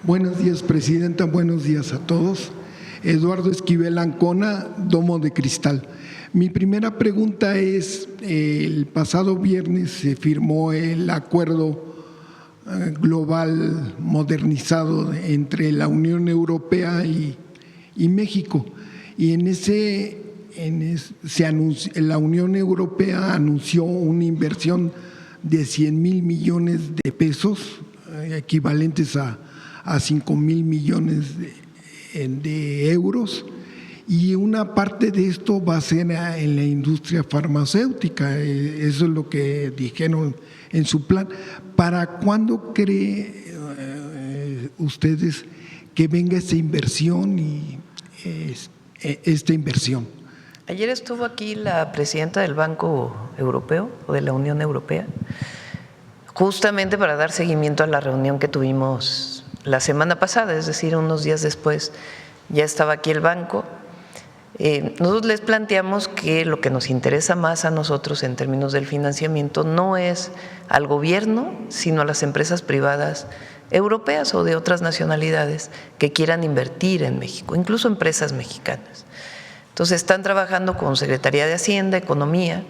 Buenos días, presidenta. Buenos días a todos. Eduardo Esquivel Ancona, Domo de Cristal. Mi primera pregunta es, el pasado viernes se firmó el acuerdo global modernizado entre la Unión Europea y México. Y la Unión Europea anunció una inversión de 100,000 millones de pesos, equivalentes a 5,000 millones de euros, y una parte de esto va a ser en la industria farmacéutica. Eso es lo que dijeron en su plan. ¿Para cuándo cree ustedes que venga esta inversión y esta inversión? Ayer estuvo aquí la presidenta del Banco Europeo o de la Unión Europea, justamente para dar seguimiento a la reunión que tuvimos la semana pasada, es decir, unos días después ya estaba aquí el banco. Nosotros les planteamos que lo que nos interesa más a nosotros en términos del financiamiento no es al gobierno, sino a las empresas privadas europeas o de otras nacionalidades que quieran invertir en México, incluso empresas mexicanas. Entonces están trabajando con Secretaría de Hacienda, Economía,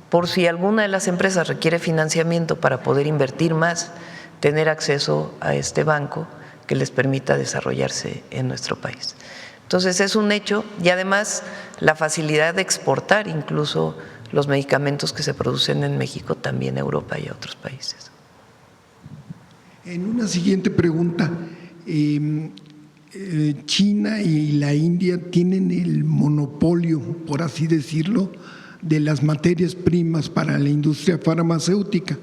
por si alguna de las empresas requiere financiamiento para poder invertir más, tener acceso a este banco que les permita desarrollarse en nuestro país. Entonces es un hecho, y además la facilidad de exportar incluso los medicamentos que se producen en México también a Europa y a otros países. En una siguiente pregunta, China y la India tienen el monopolio, por así decirlo, de las materias primas para la industria farmacéutica.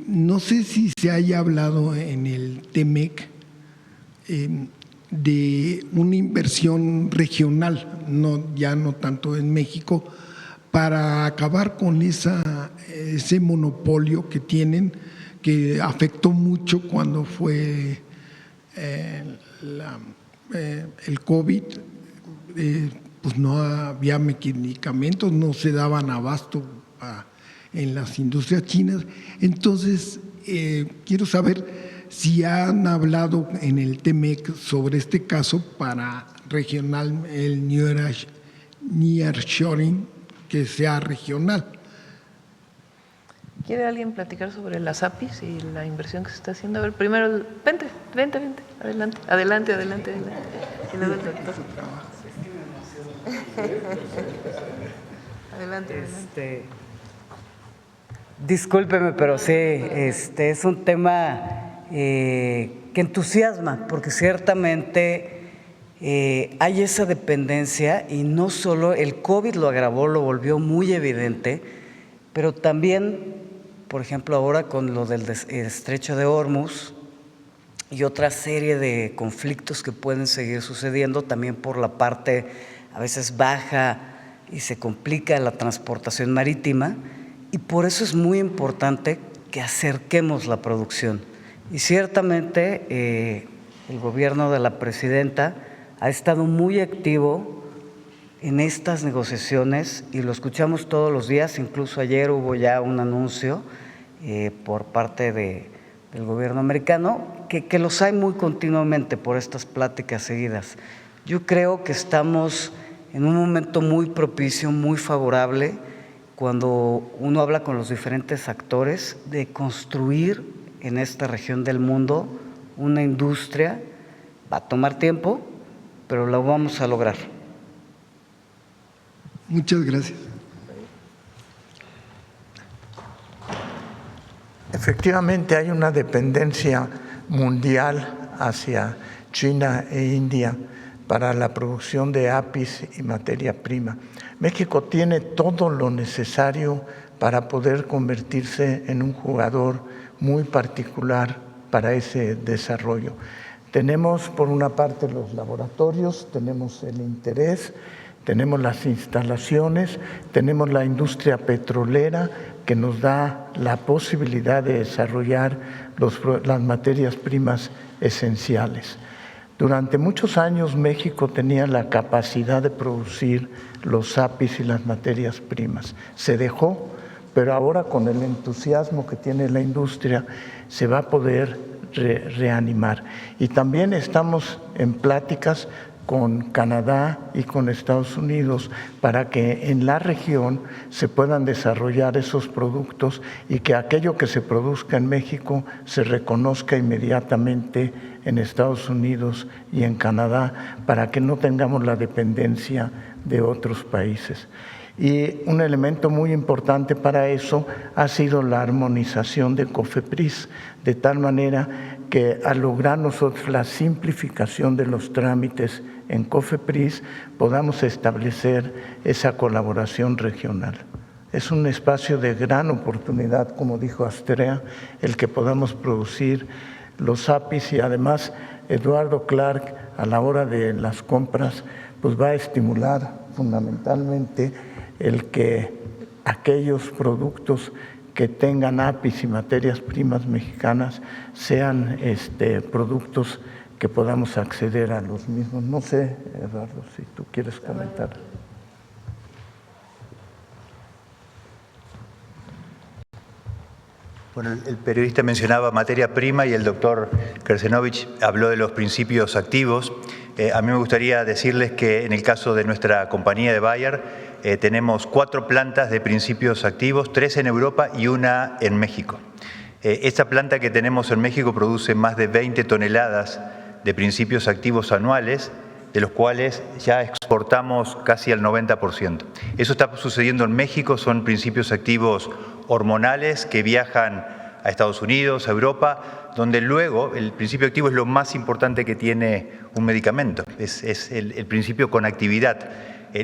No sé si se haya hablado en el TEMEC de una inversión regional, ya no tanto en México, para acabar con ese monopolio que tienen, que afectó mucho cuando fue el COVID. Pues no había medicamentos, no se daban abasto en las industrias chinas. Entonces, quiero saber si han hablado en el TEMEC sobre este caso para regional, el nearshoring, que sea regional. ¿Quiere alguien platicar sobre las APIs y la inversión que se está haciendo? A ver, primero, vente, adelante. Y luego el doctor. Adelante. Discúlpeme, pero sí, es un tema que entusiasma, porque ciertamente hay esa dependencia, y no solo el COVID lo agravó, lo volvió muy evidente, pero también, por ejemplo, ahora con lo del estrecho de Hormuz y otra serie de conflictos que pueden seguir sucediendo, también por la parte a veces baja y se complica la transportación marítima, y por eso es muy importante que acerquemos la producción. Y ciertamente el gobierno de la presidenta ha estado muy activo en estas negociaciones y lo escuchamos todos los días. Incluso ayer hubo ya un anuncio por parte del gobierno americano que los hay muy continuamente por estas pláticas seguidas. Yo creo que estamos en un momento muy propicio, muy favorable, cuando uno habla con los diferentes actores, de construir en esta región del mundo una industria. Va a tomar tiempo, pero lo vamos a lograr. Muchas gracias. Efectivamente hay una dependencia mundial hacia China e India para la producción de APIs y materia prima. México tiene todo lo necesario para poder convertirse en un jugador muy particular para ese desarrollo. Tenemos por una parte los laboratorios, tenemos el interés, tenemos las instalaciones, tenemos la industria petrolera que nos da la posibilidad de desarrollar las materias primas esenciales. Durante muchos años México tenía la capacidad de producir los APIs y las materias primas. Se dejó, pero ahora con el entusiasmo que tiene la industria se va a poder reanimar. Y también estamos en pláticas con Canadá y con Estados Unidos para que en la región se puedan desarrollar esos productos y que aquello que se produzca en México se reconozca inmediatamente en Estados Unidos y en Canadá para que no tengamos la dependencia de otros países. Y un elemento muy importante para eso ha sido la armonización de COFEPRIS, de tal manera que al lograr nosotros la simplificación de los trámites en COFEPRIS podamos establecer esa colaboración regional. Es un espacio de gran oportunidad, como dijo Astrea, el que podamos producir los APIs y además Eduardo Clark a la hora de las compras pues va a estimular fundamentalmente el que aquellos productos que tengan APIs y materias primas mexicanas sean productos que podamos acceder a los mismos. No sé, Eduardo, si tú quieres comentar. Bueno, el periodista mencionaba materia prima y el doctor Krecenovich habló de los principios activos. A mí me gustaría decirles que en el caso de nuestra compañía de Bayer tenemos 4 plantas de principios activos, 3 en Europa y 1 en México. Esta planta que tenemos en México produce más de 20 toneladas de principios activos anuales, de los cuales ya exportamos casi al 90%. Eso está sucediendo en México, son principios activos hormonales que viajan a Estados Unidos, a Europa, donde luego el principio activo es lo más importante que tiene un medicamento, es el principio con actividad.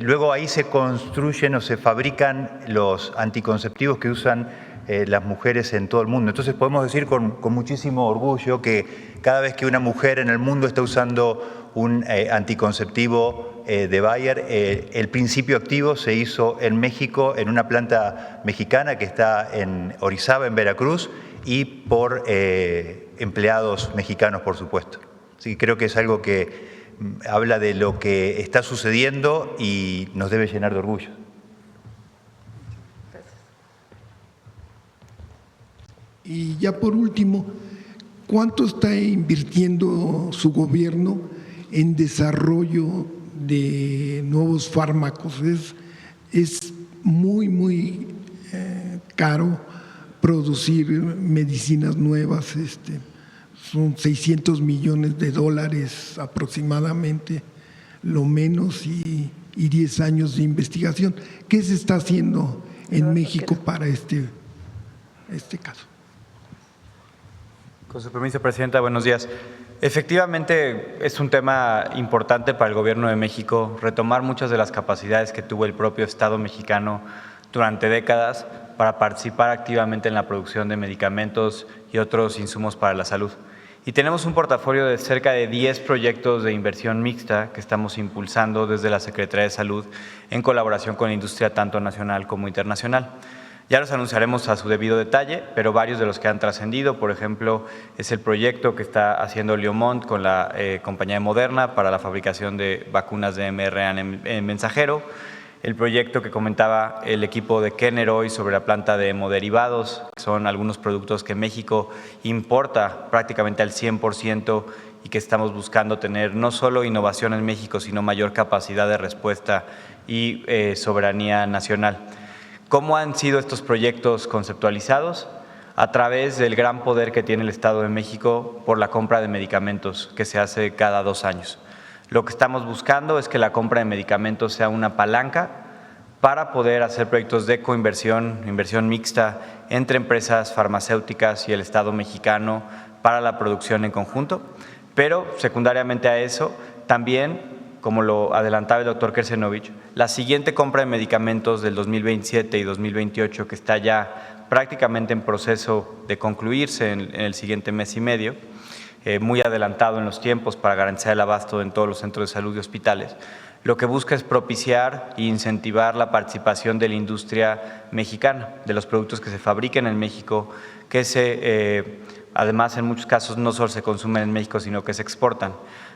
Luego ahí se construyen o se fabrican los anticonceptivos que usan las mujeres en todo el mundo. Entonces podemos decir con muchísimo orgullo que cada vez que una mujer en el mundo está usando un anticonceptivo de Bayer, el principio activo se hizo en México, en una planta mexicana que está en Orizaba, en Veracruz, y por empleados mexicanos, por supuesto. Así que creo que es algo que habla de lo que está sucediendo y nos debe llenar de orgullo. Y ya por último, ¿cuánto está invirtiendo su gobierno en desarrollo de nuevos fármacos? Es muy caro producir medicinas nuevas, son $600 millones aproximadamente, lo menos, y 10 años de investigación. ¿Qué se está haciendo en México para este caso? Con su permiso, Presidenta, buenos días. Efectivamente, es un tema importante para el Gobierno de México retomar muchas de las capacidades que tuvo el propio Estado mexicano durante décadas para participar activamente en la producción de medicamentos y otros insumos para la salud. Y tenemos un portafolio de cerca de 10 proyectos de inversión mixta que estamos impulsando desde la Secretaría de Salud en colaboración con la industria tanto nacional como internacional. Ya los anunciaremos a su debido detalle, pero varios de los que han trascendido, por ejemplo, es el proyecto que está haciendo Leomont con la compañía de Moderna para la fabricación de vacunas de mRNA en mensajero, el proyecto que comentaba el equipo de Kenner hoy sobre la planta de hemoderivados, que son algunos productos que México importa prácticamente al 100% y que estamos buscando tener no solo innovación en México, sino mayor capacidad de respuesta y soberanía nacional. ¿Cómo han sido estos proyectos conceptualizados? A través del gran poder que tiene el Estado de México por la compra de medicamentos que se hace cada 2 años. Lo que estamos buscando es que la compra de medicamentos sea una palanca para poder hacer proyectos de coinversión, inversión mixta entre empresas farmacéuticas y el Estado mexicano para la producción en conjunto, pero secundariamente a eso también, como lo adelantaba el doctor Krecenovich, la siguiente compra de medicamentos del 2027 y 2028, que está ya prácticamente en proceso de concluirse en el siguiente mes y medio, muy adelantado en los tiempos para garantizar el abasto en todos los centros de salud y hospitales, lo que busca es propiciar e incentivar la participación de la industria mexicana, de los productos que se fabriquen en México, que se además en muchos casos no solo se consumen en México, sino que se exportan.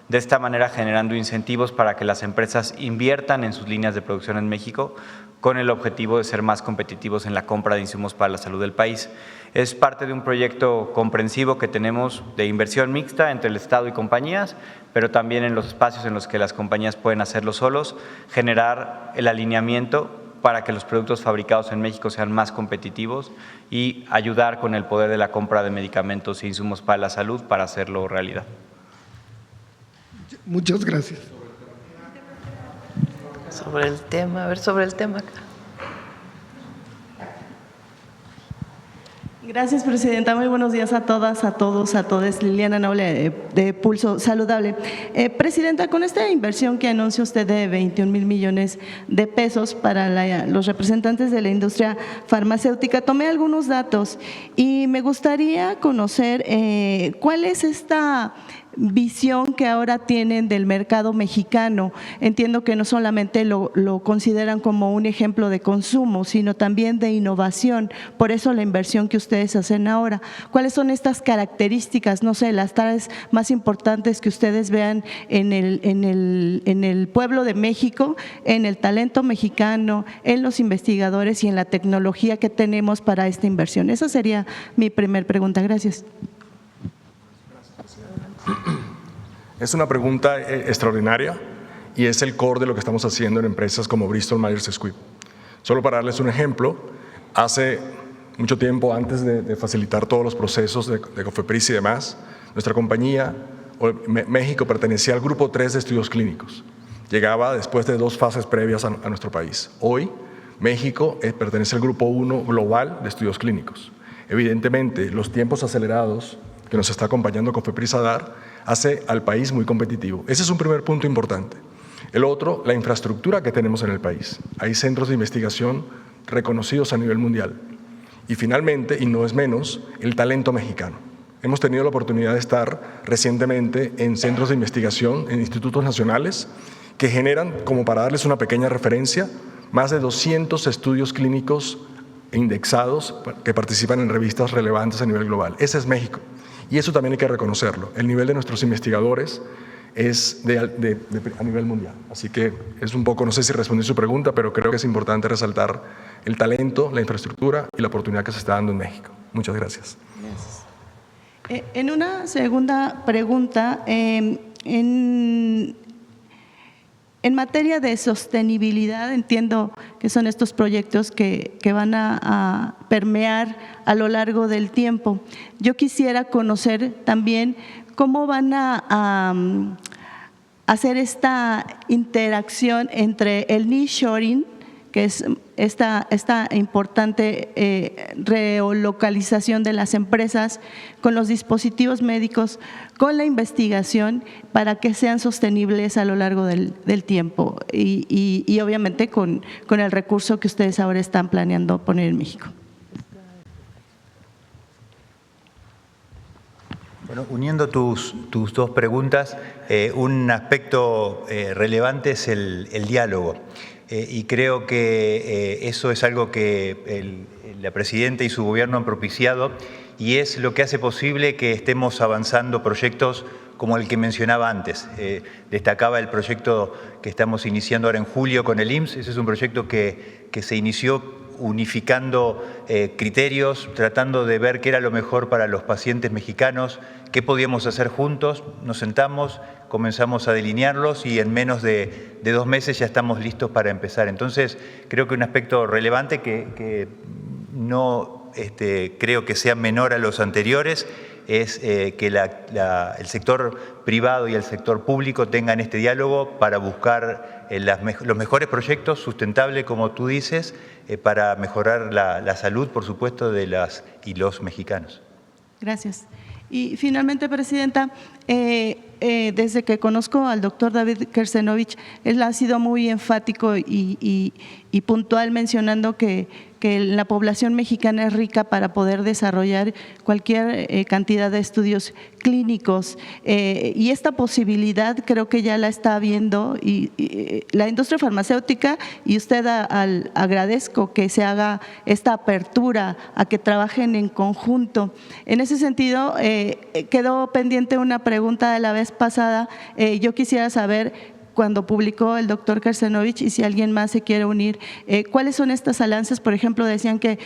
De esta manera generando incentivos para que las empresas inviertan en sus líneas de producción en México con el objetivo de ser más competitivos en la compra de insumos para la salud del país. Es parte de un proyecto comprensivo que tenemos de inversión mixta entre el Estado y compañías, pero también en los espacios en los que las compañías pueden hacerlo solos, generar el alineamiento para que los productos fabricados en México sean más competitivos y ayudar con el poder de la compra de medicamentos e insumos para la salud para hacerlo realidad. Muchas gracias. Sobre el tema, a ver, sobre el tema acá. Gracias, presidenta. Muy buenos días a todas, a todos, a todes. Liliana Noble, de Pulso Saludable. Presidenta, con esta inversión que anuncia usted de 21,000 millones de pesos para los representantes de la industria farmacéutica, tomé algunos datos y me gustaría conocer cuál es esta visión que ahora tienen del mercado mexicano. Entiendo que no solamente lo consideran como un ejemplo de consumo, sino también de innovación. Por eso la inversión que ustedes hacen ahora. ¿Cuáles son estas características, no sé, las tareas más importantes que ustedes vean en el pueblo de México, en el talento mexicano, en los investigadores y en la tecnología que tenemos para esta inversión? Esa sería mi primer pregunta. Gracias. Es una pregunta extraordinaria y es el core de lo que estamos haciendo en empresas como Bristol Myers Squibb. Solo para darles un ejemplo, hace mucho tiempo, antes de facilitar todos los procesos de COFEPRIS y demás, nuestra compañía, México, pertenecía al grupo 3 de estudios clínicos. Llegaba después de 2 fases previas a nuestro país. Hoy, México pertenece al grupo 1 global de estudios clínicos. Evidentemente, los tiempos acelerados que nos está acompañando COFEPRIS a dar, hace al país muy competitivo. Ese es un primer punto importante. El otro, la infraestructura que tenemos en el país. Hay centros de investigación reconocidos a nivel mundial. Y finalmente, y no es menos, el talento mexicano. Hemos tenido la oportunidad de estar recientemente en centros de investigación, en institutos nacionales, que generan, como para darles una pequeña referencia, más de 200 estudios clínicos indexados que participan en revistas relevantes a nivel global. Ese es México. Y eso también hay que reconocerlo. El nivel de nuestros investigadores es a nivel mundial. Así que es un poco, no sé si respondí su pregunta, pero creo que es importante resaltar el talento, la infraestructura y la oportunidad que se está dando en México. Muchas gracias. Gracias. En una segunda pregunta, en materia de sostenibilidad, entiendo que son estos proyectos que van a permear a lo largo del tiempo. Yo quisiera conocer también cómo van a hacer esta interacción entre el nearshoring, que es esta importante relocalización de las empresas, con los dispositivos médicos, con la investigación, para que sean sostenibles a lo largo del tiempo y obviamente con el recurso que ustedes ahora están planeando poner en México. Bueno, uniendo tus 2 preguntas, un aspecto relevante es el diálogo. Y creo que eso es algo que la Presidenta y su gobierno han propiciado y es lo que hace posible que estemos avanzando proyectos como el que mencionaba antes. Destacaba el proyecto que estamos iniciando ahora en julio con el IMSS. Ese es un proyecto que se inició unificando criterios, tratando de ver qué era lo mejor para los pacientes mexicanos, qué podíamos hacer juntos. Nos sentamos, comenzamos a delinearlos y en menos de 2 meses ya estamos listos para empezar. Entonces, creo que un aspecto relevante que no creo que sea menor a los anteriores es que el sector privado y el sector público tengan este diálogo para buscar los mejores proyectos sustentables, como tú dices, para mejorar la salud, por supuesto, de las y los mexicanos. Gracias. Y finalmente, Presidenta, desde que conozco al doctor David Kersenovich, él ha sido muy enfático y puntual mencionando que la población mexicana es rica para poder desarrollar cualquier cantidad de estudios clínicos, y esta posibilidad creo que ya la está viendo y la industria farmacéutica, y usted agradezco que se haga esta apertura a que trabajen en conjunto. En ese sentido, quedó pendiente una pregunta de la vez pasada. Yo quisiera saber, cuando publicó el doctor Kersenovich, y si alguien más se quiere unir, ¿cuáles son estas alianzas? Por ejemplo, decían que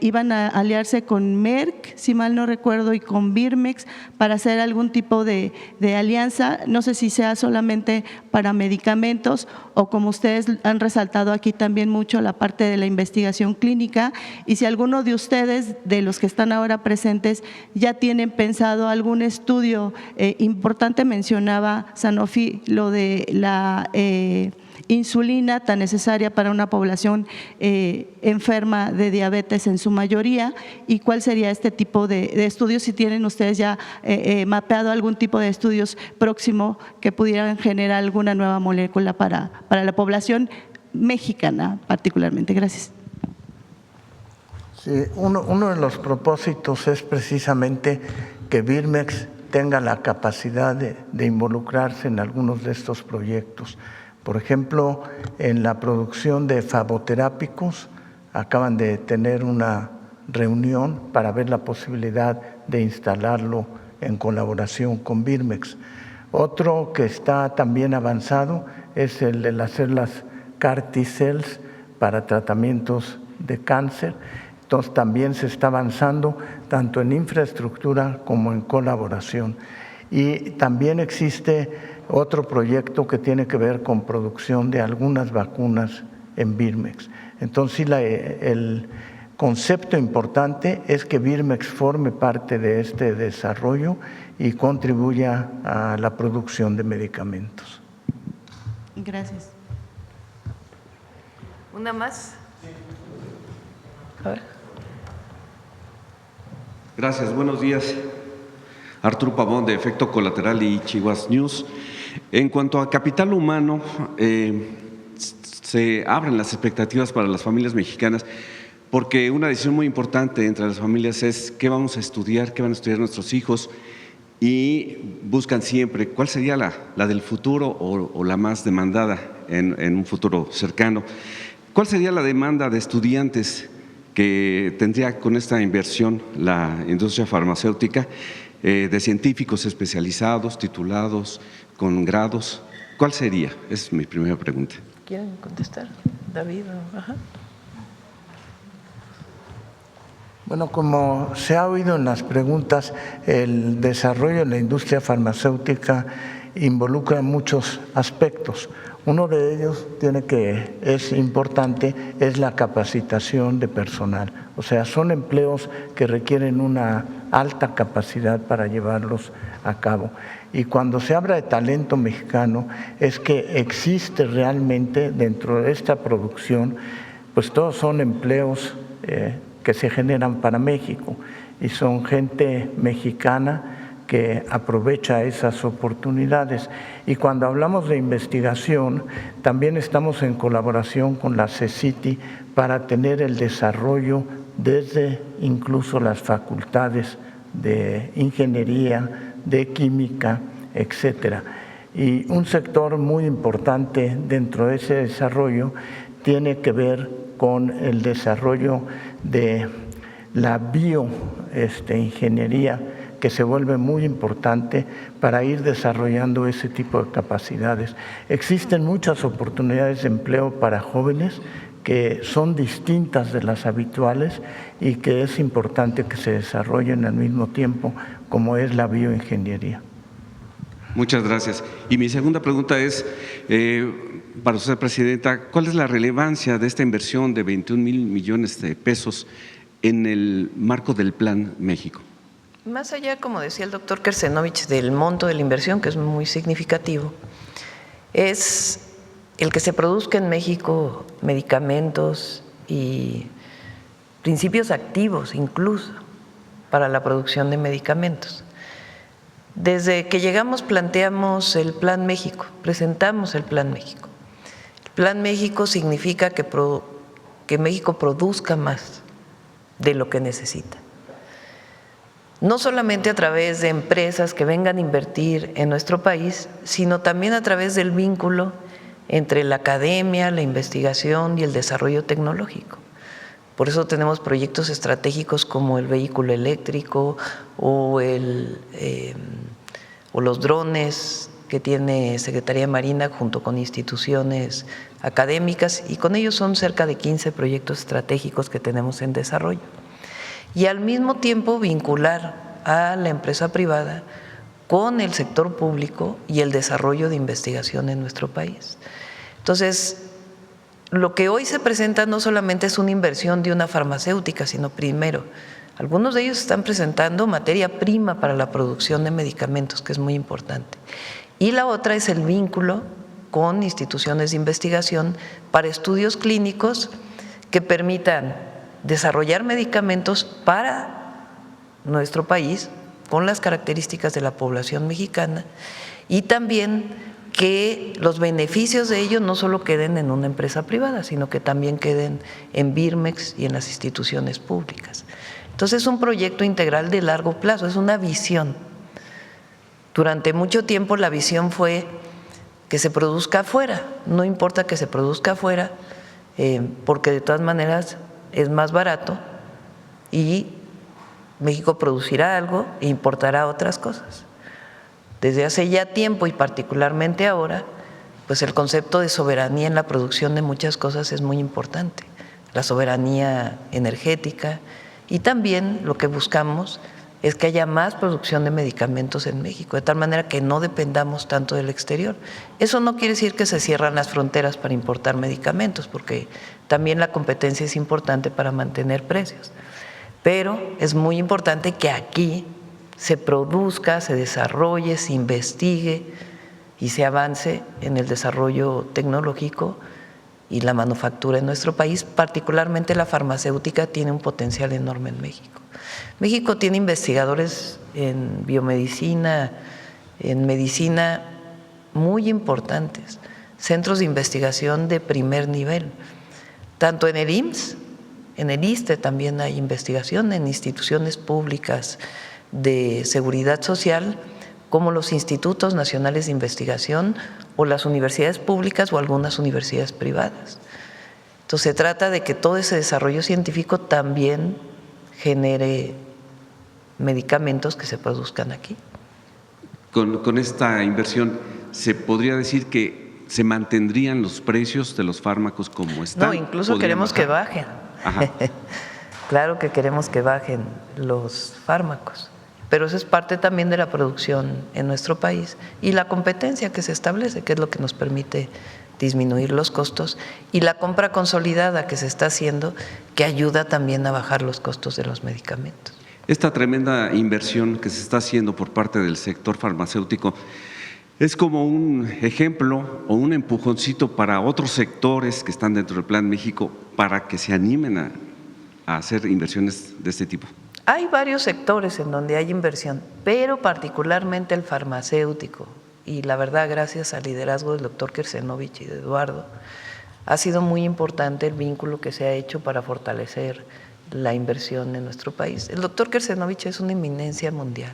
iban a aliarse con Merck, si mal no recuerdo, y con Birmex para hacer algún tipo de alianza. No sé si sea solamente para medicamentos o, como ustedes han resaltado aquí también mucho, la parte de la investigación clínica, y si alguno de ustedes, de los que están ahora presentes, ya tienen pensado algún estudio importante. Mencionaba Sanofi lo de la insulina tan necesaria para una población enferma de diabetes en su mayoría, y cuál sería este tipo de estudios, si tienen ustedes ya mapeado algún tipo de estudios próximo que pudieran generar alguna nueva molécula para la población mexicana particularmente. Gracias. Sí, uno de los propósitos es precisamente que Birmex tenga la capacidad de involucrarse en algunos de estos proyectos. Por ejemplo, en la producción de flavoterápicos, acaban de tener una reunión para ver la posibilidad de instalarlo en colaboración con Birmex. Otro que está también avanzado es el de hacer las CAR T-cells para tratamientos de cáncer. Entonces también se está avanzando tanto en infraestructura como en colaboración. Y también existe otro proyecto que tiene que ver con producción de algunas vacunas en Birmex. Entonces sí, el concepto importante es que Birmex forme parte de este desarrollo y contribuya a la producción de medicamentos. Gracias. ¿Una más? A ver. Gracias, buenos días. Arturo Pavón, de Efecto Colateral y Chihuahua News. En cuanto a capital humano, se abren las expectativas para las familias mexicanas, porque una decisión muy importante entre las familias es qué vamos a estudiar, qué van a estudiar nuestros hijos, y buscan siempre cuál sería la del futuro o la más demandada en un futuro cercano. ¿Cuál sería la demanda de estudiantes que tendría con esta inversión la industria farmacéutica, de científicos especializados, titulados, con grados? ¿Cuál sería? Esa es mi primera pregunta. ¿Quieren contestar? David. Ajá. Bueno, como se ha oído en las preguntas, el desarrollo de la industria farmacéutica involucra muchos aspectos. Uno de ellos es importante, es la capacitación de personal. O sea, son empleos que requieren una alta capacidad para llevarlos a cabo. Y cuando se habla de talento mexicano, es que existe realmente dentro de esta producción, pues todos son empleos que se generan para México, y son gente mexicana que aprovecha esas oportunidades. Y cuando hablamos de investigación, también estamos en colaboración con la CECITI para tener el desarrollo desde incluso las facultades de ingeniería, de química, etcétera. Y un sector muy importante dentro de ese desarrollo tiene que ver con el desarrollo de la bioingeniería, que se vuelve muy importante para ir desarrollando ese tipo de capacidades. Existen muchas oportunidades de empleo para jóvenes que son distintas de las habituales y que es importante que se desarrollen al mismo tiempo, como es la bioingeniería. Muchas gracias. Y mi segunda pregunta es, para usted, Presidenta, ¿cuál es la relevancia de esta inversión de 21 mil millones de pesos en el marco del Plan México? Más allá, como decía el doctor Kersenovich, del monto de la inversión, que es muy significativo, es el que se produzca en México medicamentos y principios activos incluso para la producción de medicamentos. Desde que llegamos planteamos el Plan México, presentamos el Plan México. El Plan México significa que México produzca más de lo que necesita. No solamente a través de empresas que vengan a invertir en nuestro país, sino también a través del vínculo entre la academia, la investigación y el desarrollo tecnológico. Por eso tenemos proyectos estratégicos como el vehículo eléctrico o los drones que tiene Secretaría de Marina junto con instituciones académicas, y con ellos son cerca de 15 proyectos estratégicos que tenemos en desarrollo. Y al mismo tiempo vincular a la empresa privada con el sector público y el desarrollo de investigación en nuestro país. Entonces, lo que hoy se presenta no solamente es una inversión de una farmacéutica, sino primero, algunos de ellos están presentando materia prima para la producción de medicamentos, que es muy importante. Y la otra es el vínculo con instituciones de investigación para estudios clínicos que permitan desarrollar medicamentos para nuestro país con las características de la población mexicana, y también que los beneficios de ello no solo queden en una empresa privada, sino que también queden en Birmex y en las instituciones públicas. Entonces es un proyecto integral de largo plazo, es una visión. Durante mucho tiempo la visión fue que se produzca afuera, no importa que se produzca afuera, porque de todas maneras es más barato y México producirá algo e importará otras cosas. Desde hace ya tiempo y particularmente ahora, pues el concepto de soberanía en la producción de muchas cosas es muy importante, la soberanía energética, y también lo que buscamos es que haya más producción de medicamentos en México, de tal manera que no dependamos tanto del exterior. Eso no quiere decir que se cierran las fronteras para importar medicamentos, porque también la competencia es importante para mantener precios, pero es muy importante que aquí se produzca, se desarrolle, se investigue y se avance en el desarrollo tecnológico y la manufactura en nuestro país, particularmente la farmacéutica tiene un potencial enorme en México. México tiene investigadores en biomedicina, en medicina muy importantes, centros de investigación de primer nivel, tanto en el IMSS, en el ISSSTE también hay investigación, en instituciones públicas de seguridad social, como los institutos nacionales de investigación o las universidades públicas o algunas universidades privadas. Entonces se trata de que todo ese desarrollo científico también genere medicamentos que se produzcan aquí. Con esta inversión, ¿se podría decir que se mantendrían los precios de los fármacos como están? No, incluso queremos que bajen. Claro que queremos que bajen los fármacos, pero eso es parte también de la producción en nuestro país y la competencia que se establece, que es lo que nos permite disminuir los costos, y la compra consolidada que se está haciendo, que ayuda también a bajar los costos de los medicamentos. Esta tremenda inversión que se está haciendo por parte del sector farmacéutico es como un ejemplo o un empujoncito para otros sectores que están dentro del Plan México para que se animen a hacer inversiones de este tipo. Hay varios sectores en donde hay inversión, pero particularmente el farmacéutico, y la verdad, gracias al liderazgo del doctor Kersenovich y de Eduardo, ha sido muy importante el vínculo que se ha hecho para fortalecer la inversión en nuestro país. El doctor Kersenovich es una eminencia mundial.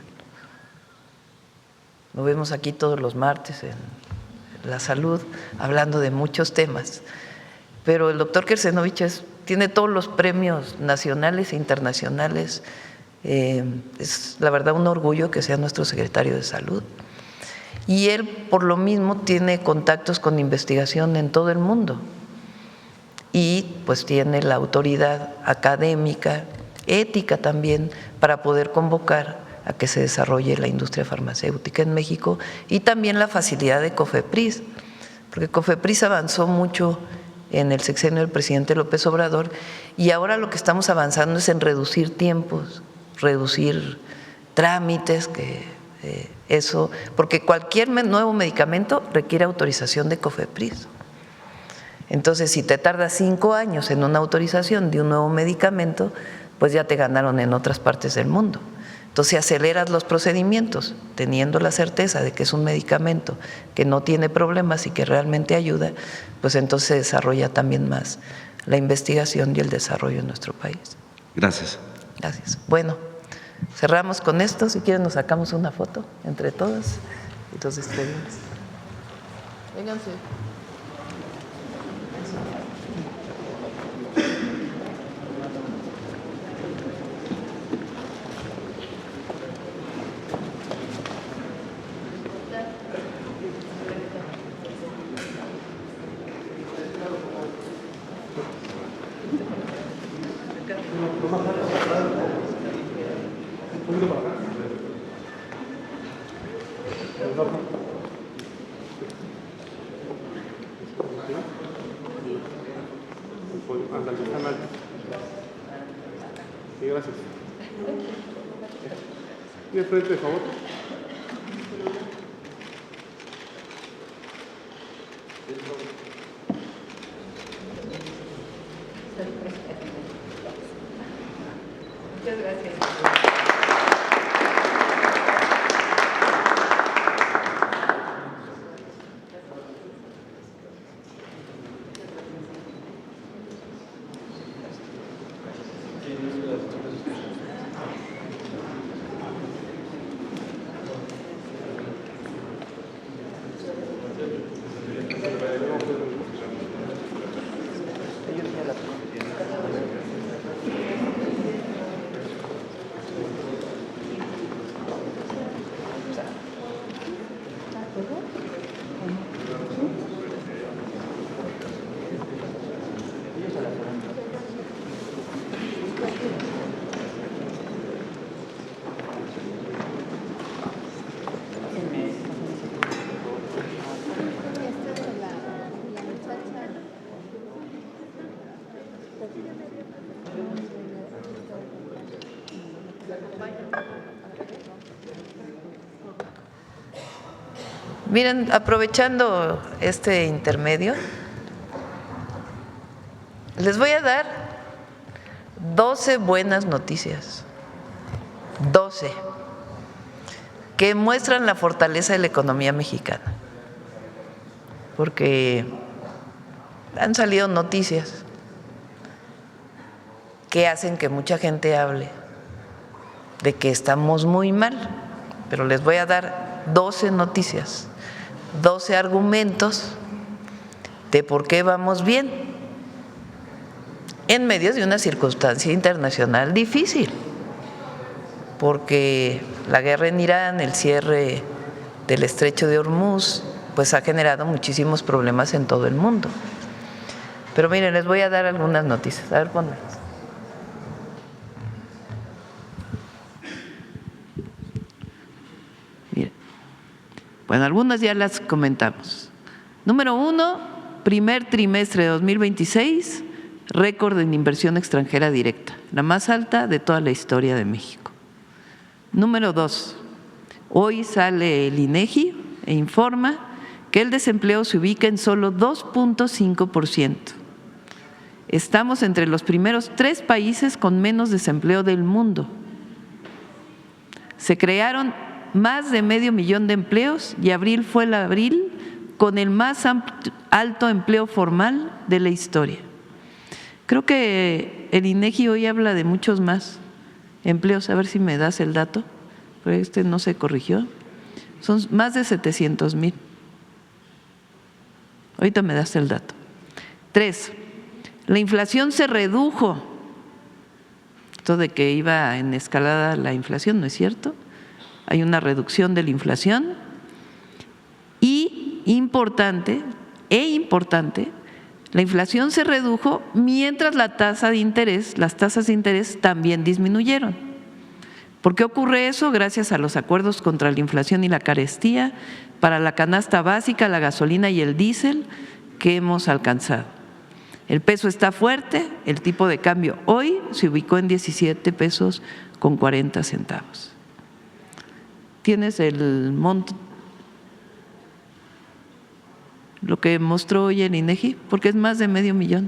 Lo vemos aquí todos los martes en la salud, hablando de muchos temas. Pero el doctor Kersenovich tiene todos los premios nacionales e internacionales. Es la verdad un orgullo que sea nuestro secretario de Salud. Y él, por lo mismo, tiene contactos con investigación en todo el mundo. Y pues tiene la autoridad académica, ética también, para poder convocar a que se desarrolle la industria farmacéutica en México, y también la facilidad de COFEPRIS, porque COFEPRIS avanzó mucho en el sexenio del presidente López Obrador, y ahora lo que estamos avanzando es en reducir tiempos, reducir trámites, porque cualquier nuevo medicamento requiere autorización de COFEPRIS. Entonces, si te tardas 5 años en una autorización de un nuevo medicamento, pues ya te ganaron en otras partes del mundo. Entonces aceleras los procedimientos, teniendo la certeza de que es un medicamento que no tiene problemas y que realmente ayuda, pues entonces se desarrolla también más la investigación y el desarrollo en nuestro país. Gracias. Gracias. Bueno, cerramos con esto. Si quieren nos sacamos una foto entre todos y nos despedimos. Vénganse. Sí, gracias. Y de frente, por favor. Muchas gracias. Miren, aprovechando este intermedio, les voy a dar 12 buenas noticias, 12, que muestran la fortaleza de la economía mexicana, porque han salido noticias que hacen que mucha gente hable de que estamos muy mal, pero les voy a dar 12 noticias, 12 argumentos de por qué vamos bien en medio de una circunstancia internacional difícil, porque la guerra en Irán, el cierre del estrecho de Hormuz, pues ha generado muchísimos problemas en todo el mundo. Pero miren, les voy a dar algunas noticias. A ver, ponlas. Miren. Bueno, algunas ya las comentamos. Número 1, primer trimestre de 2026, récord en inversión extranjera directa, la más alta de toda la historia de México. Número 2, hoy sale el INEGI e informa que el desempleo se ubica en solo 2.5%. Estamos entre los primeros 3 países con menos desempleo del mundo. Se crearon más de 500,000 de empleos y abril fue el abril con el más alto empleo formal de la historia. Creo que el INEGI hoy habla de muchos más empleos. A ver si me das el dato, pero este no se corrigió. Son más de 700,000. Ahorita me das el dato. 3, la inflación se redujo. Esto de que iba en escalada la inflación, ¿no es cierto? Hay una reducción de la inflación y importante, la inflación se redujo mientras las tasas de interés también disminuyeron. ¿Por qué ocurre eso? Gracias a los acuerdos contra la inflación y la carestía para la canasta básica, la gasolina y el diésel que hemos alcanzado. El peso está fuerte, el tipo de cambio hoy se ubicó en 17 pesos con 40 centavos. ¿Tienes el monto? Lo que mostró hoy el INEGI, porque es más de 500,000.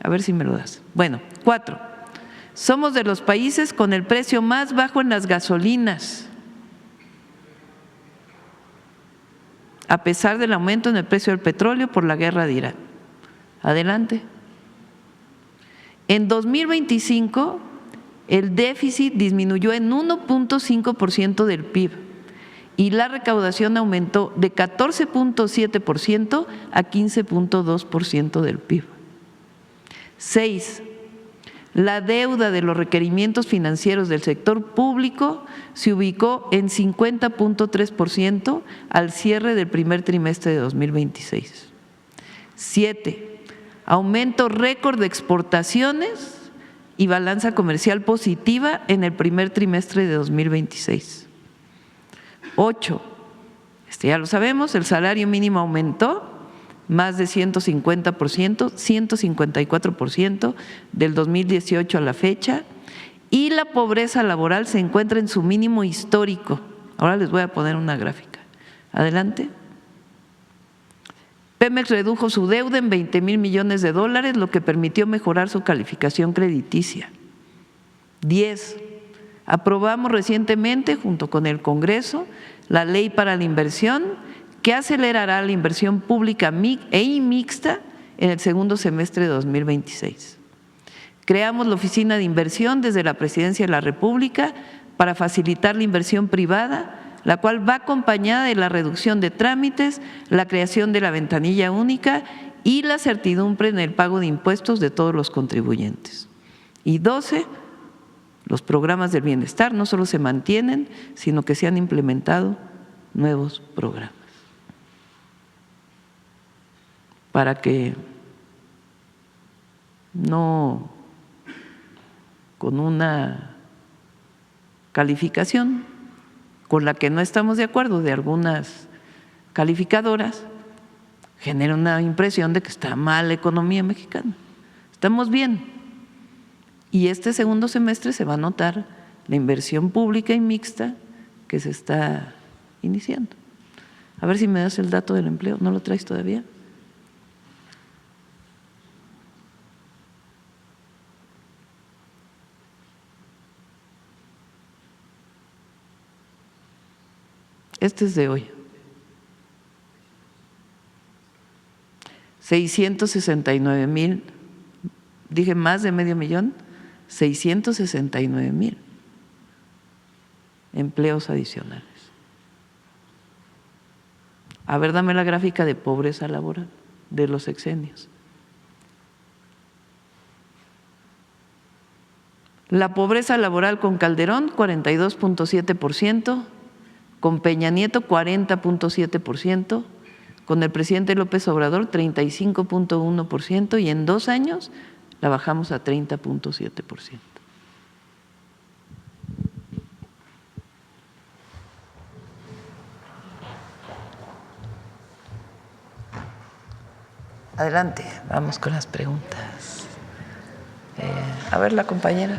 A ver si me lo das. Bueno, 4, Somos de los países con el precio más bajo en las gasolinas, a pesar del aumento en el precio del petróleo por la guerra de Irán. Adelante. En 2025, el déficit disminuyó en 1.5% del PIB y la recaudación aumentó de 14.7% a 15.2% del PIB. 6. La deuda de los requerimientos financieros del sector público se ubicó en 50.3% al cierre del primer trimestre de 2026. 7. Aumento récord de exportaciones y balanza comercial positiva en el primer trimestre de 2026. 8. Ya lo sabemos, el salario mínimo aumentó más de 150%, 154% del 2018 a la fecha, y la pobreza laboral se encuentra en su mínimo histórico. Ahora les voy a poner una gráfica. Adelante. Pemex redujo su deuda en 20,000 millones de dólares, lo que permitió mejorar su calificación crediticia. 10. Aprobamos recientemente, junto con el Congreso, la Ley para la Inversión, que acelerará la inversión pública e mixta en el segundo semestre de 2026. Creamos la Oficina de Inversión desde la Presidencia de la República para facilitar la inversión privada, la cual va acompañada de la reducción de trámites, la creación de la ventanilla única y la certidumbre en el pago de impuestos de todos los contribuyentes. Y 12, los programas del bienestar no solo se mantienen, sino que se han implementado nuevos programas para que no con una calificación con la que no estamos de acuerdo de algunas calificadoras genera una impresión de que está mal la economía mexicana. Estamos bien. Y este segundo semestre se va a notar la inversión pública y mixta que se está iniciando. A ver si me das el dato del empleo. ¿No lo traes todavía? Este es de hoy. 669,000, dije más de 500,000, 669,000 empleos adicionales. A ver, dame la gráfica de pobreza laboral de los sexenios. La pobreza laboral con Calderón, 42.7%, con Peña Nieto 40.7%, con el presidente López Obrador 35.1% y en 2 años la bajamos a 30.7%. Adelante, vamos con las preguntas. A ver, la compañera.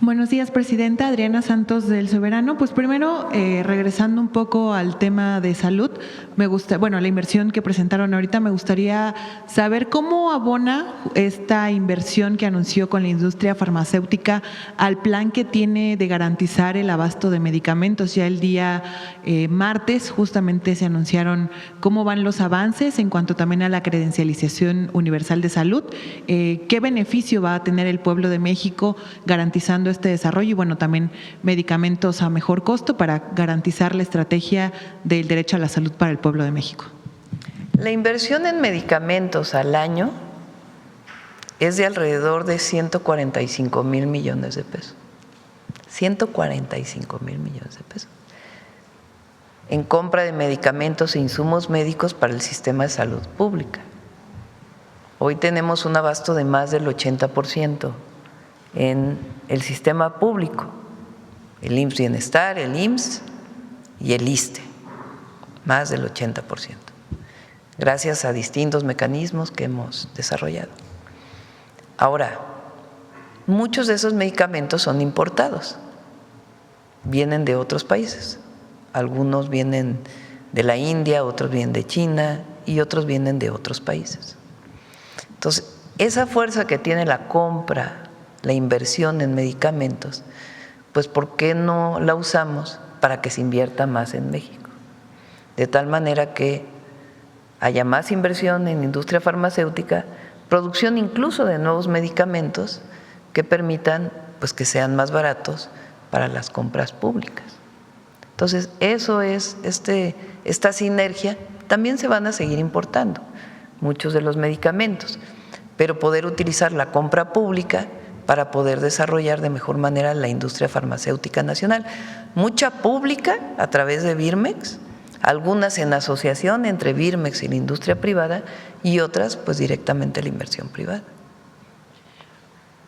Buenos días, Presidenta. Adriana Santos del Soberano. Pues primero, regresando un poco al tema de salud, la inversión que presentaron ahorita, me gustaría saber cómo abona esta inversión que anunció con la industria farmacéutica al plan que tiene de garantizar el abasto de medicamentos. Ya el día martes justamente se anunciaron cómo van los avances en cuanto también a la credencialización universal de salud. ¿Qué beneficio va a tener el pueblo de México garantizando este desarrollo y también medicamentos a mejor costo para garantizar la estrategia del derecho a la salud para el pueblo de México? La inversión en medicamentos al año es de alrededor de 145,000 millones de pesos. 145,000 millones de pesos en compra de medicamentos e insumos médicos para el sistema de salud pública. Hoy tenemos un abasto de más del 80% en el sistema público, el IMSS Bienestar, el IMSS y el ISSSTE, más del 80%, gracias a distintos mecanismos que hemos desarrollado. Ahora, muchos de esos medicamentos son importados, vienen de otros países, algunos vienen de la India, otros vienen de China y otros vienen de otros países. Entonces, esa fuerza que tiene la compra, la inversión en medicamentos, pues ¿por qué no la usamos para que se invierta más en México? De tal manera que haya más inversión en industria farmacéutica, producción incluso de nuevos medicamentos que permitan pues que sean más baratos para las compras públicas. Entonces, eso es esta sinergia. También se van a seguir importando muchos de los medicamentos, pero poder utilizar la compra pública para poder desarrollar de mejor manera la industria farmacéutica nacional. Mucha pública a través de Birmex, algunas en asociación entre Birmex y la industria privada y otras pues directamente la inversión privada.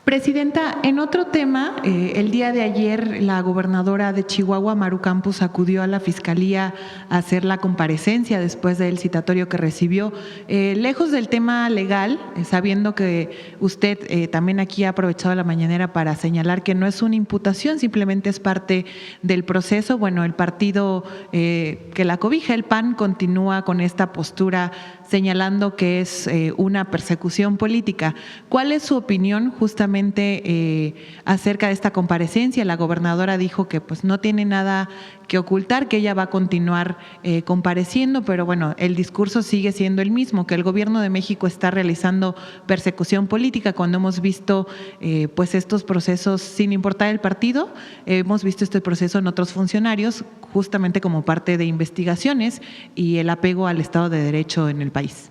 Presidenta, en otro tema, el día de ayer la gobernadora de Chihuahua, Maru Campos, acudió a la Fiscalía a hacer la comparecencia después del citatorio que recibió. Lejos del tema legal, sabiendo que usted también aquí ha aprovechado la mañanera para señalar que no es una imputación, simplemente es parte del proceso, bueno, el partido que la cobija, el PAN, continúa con esta postura señalando que es una persecución política. ¿Cuál es su opinión justamente acerca de esta comparecencia? La gobernadora dijo que pues no tiene nada que ocultar, que ella va a continuar compareciendo, pero bueno, el discurso sigue siendo el mismo, que el gobierno de México está realizando persecución política cuando hemos visto pues estos procesos, sin importar el partido, hemos visto este proceso en otros funcionarios justamente como parte de investigaciones y el apego al Estado de Derecho en el país.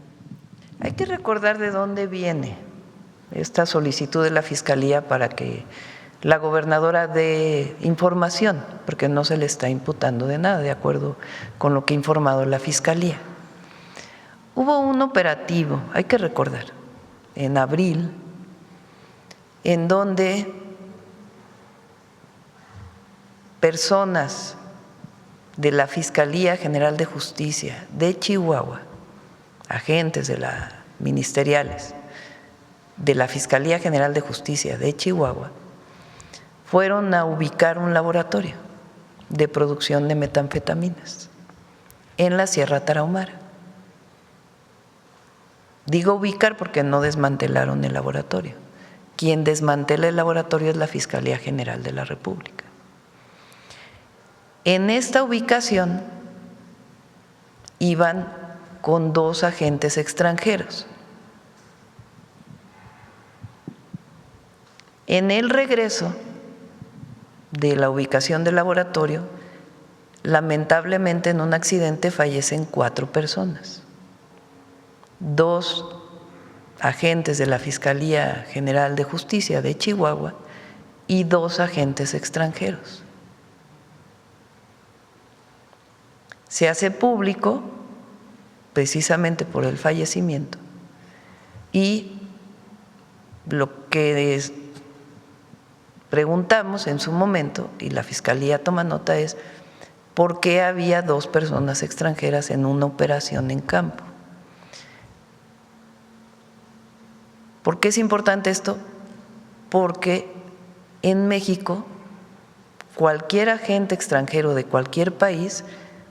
Hay que recordar de dónde viene esta solicitud de la Fiscalía para que la gobernadora dé información, porque no se le está imputando de nada, de acuerdo con lo que ha informado la Fiscalía. Hubo un operativo, hay que recordar, en abril, en donde personas de la Fiscalía General de Justicia de Chihuahua, agentes de la ministeriales de la Fiscalía General de Justicia de Chihuahua, fueron a ubicar un laboratorio de producción de metanfetaminas en la Sierra Tarahumara. Digo ubicar porque no desmantelaron el laboratorio. Quien desmantela el laboratorio es la Fiscalía General de la República. En esta ubicación iban con 2 agentes extranjeros. En el regreso de la ubicación del laboratorio, lamentablemente en un accidente fallecen 4 personas. 2 agentes de la Fiscalía General de Justicia de Chihuahua y 2 agentes extranjeros. Se hace público precisamente por el fallecimiento y lo que preguntamos en su momento, y la Fiscalía toma nota, es por qué había 2 personas extranjeras en una operación en campo. ¿Por qué es importante esto? Porque en México cualquier agente extranjero de cualquier país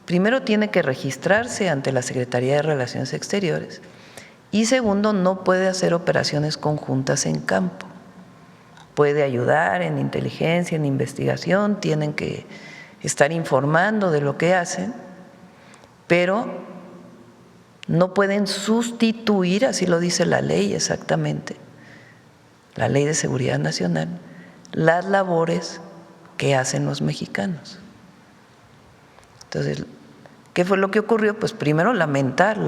primero tiene que registrarse ante la Secretaría de Relaciones Exteriores y segundo, no puede hacer operaciones conjuntas en campo. Puede ayudar en inteligencia, en investigación, tienen que estar informando de lo que hacen, pero no pueden sustituir, así lo dice la ley exactamente, la Ley de Seguridad Nacional, las labores que hacen los mexicanos. Entonces, ¿qué fue lo que ocurrió? Pues primero lamentar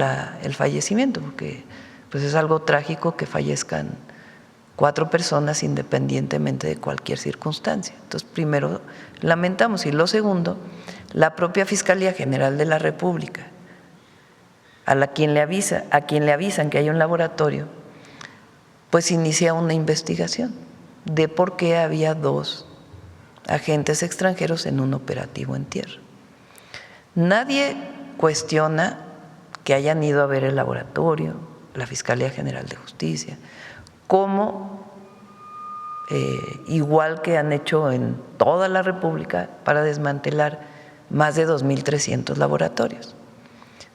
el fallecimiento, porque pues es algo trágico que fallezcan 4 personas independientemente de cualquier circunstancia. Entonces, primero lamentamos y lo segundo, la propia Fiscalía General de la República, a quien le avisan que hay un laboratorio, pues inicia una investigación de por qué había 2 agentes extranjeros en un operativo en tierra. Nadie cuestiona que hayan ido a ver el laboratorio, la Fiscalía General de Justicia, como igual que han hecho en toda la República para desmantelar más de 2.300 laboratorios.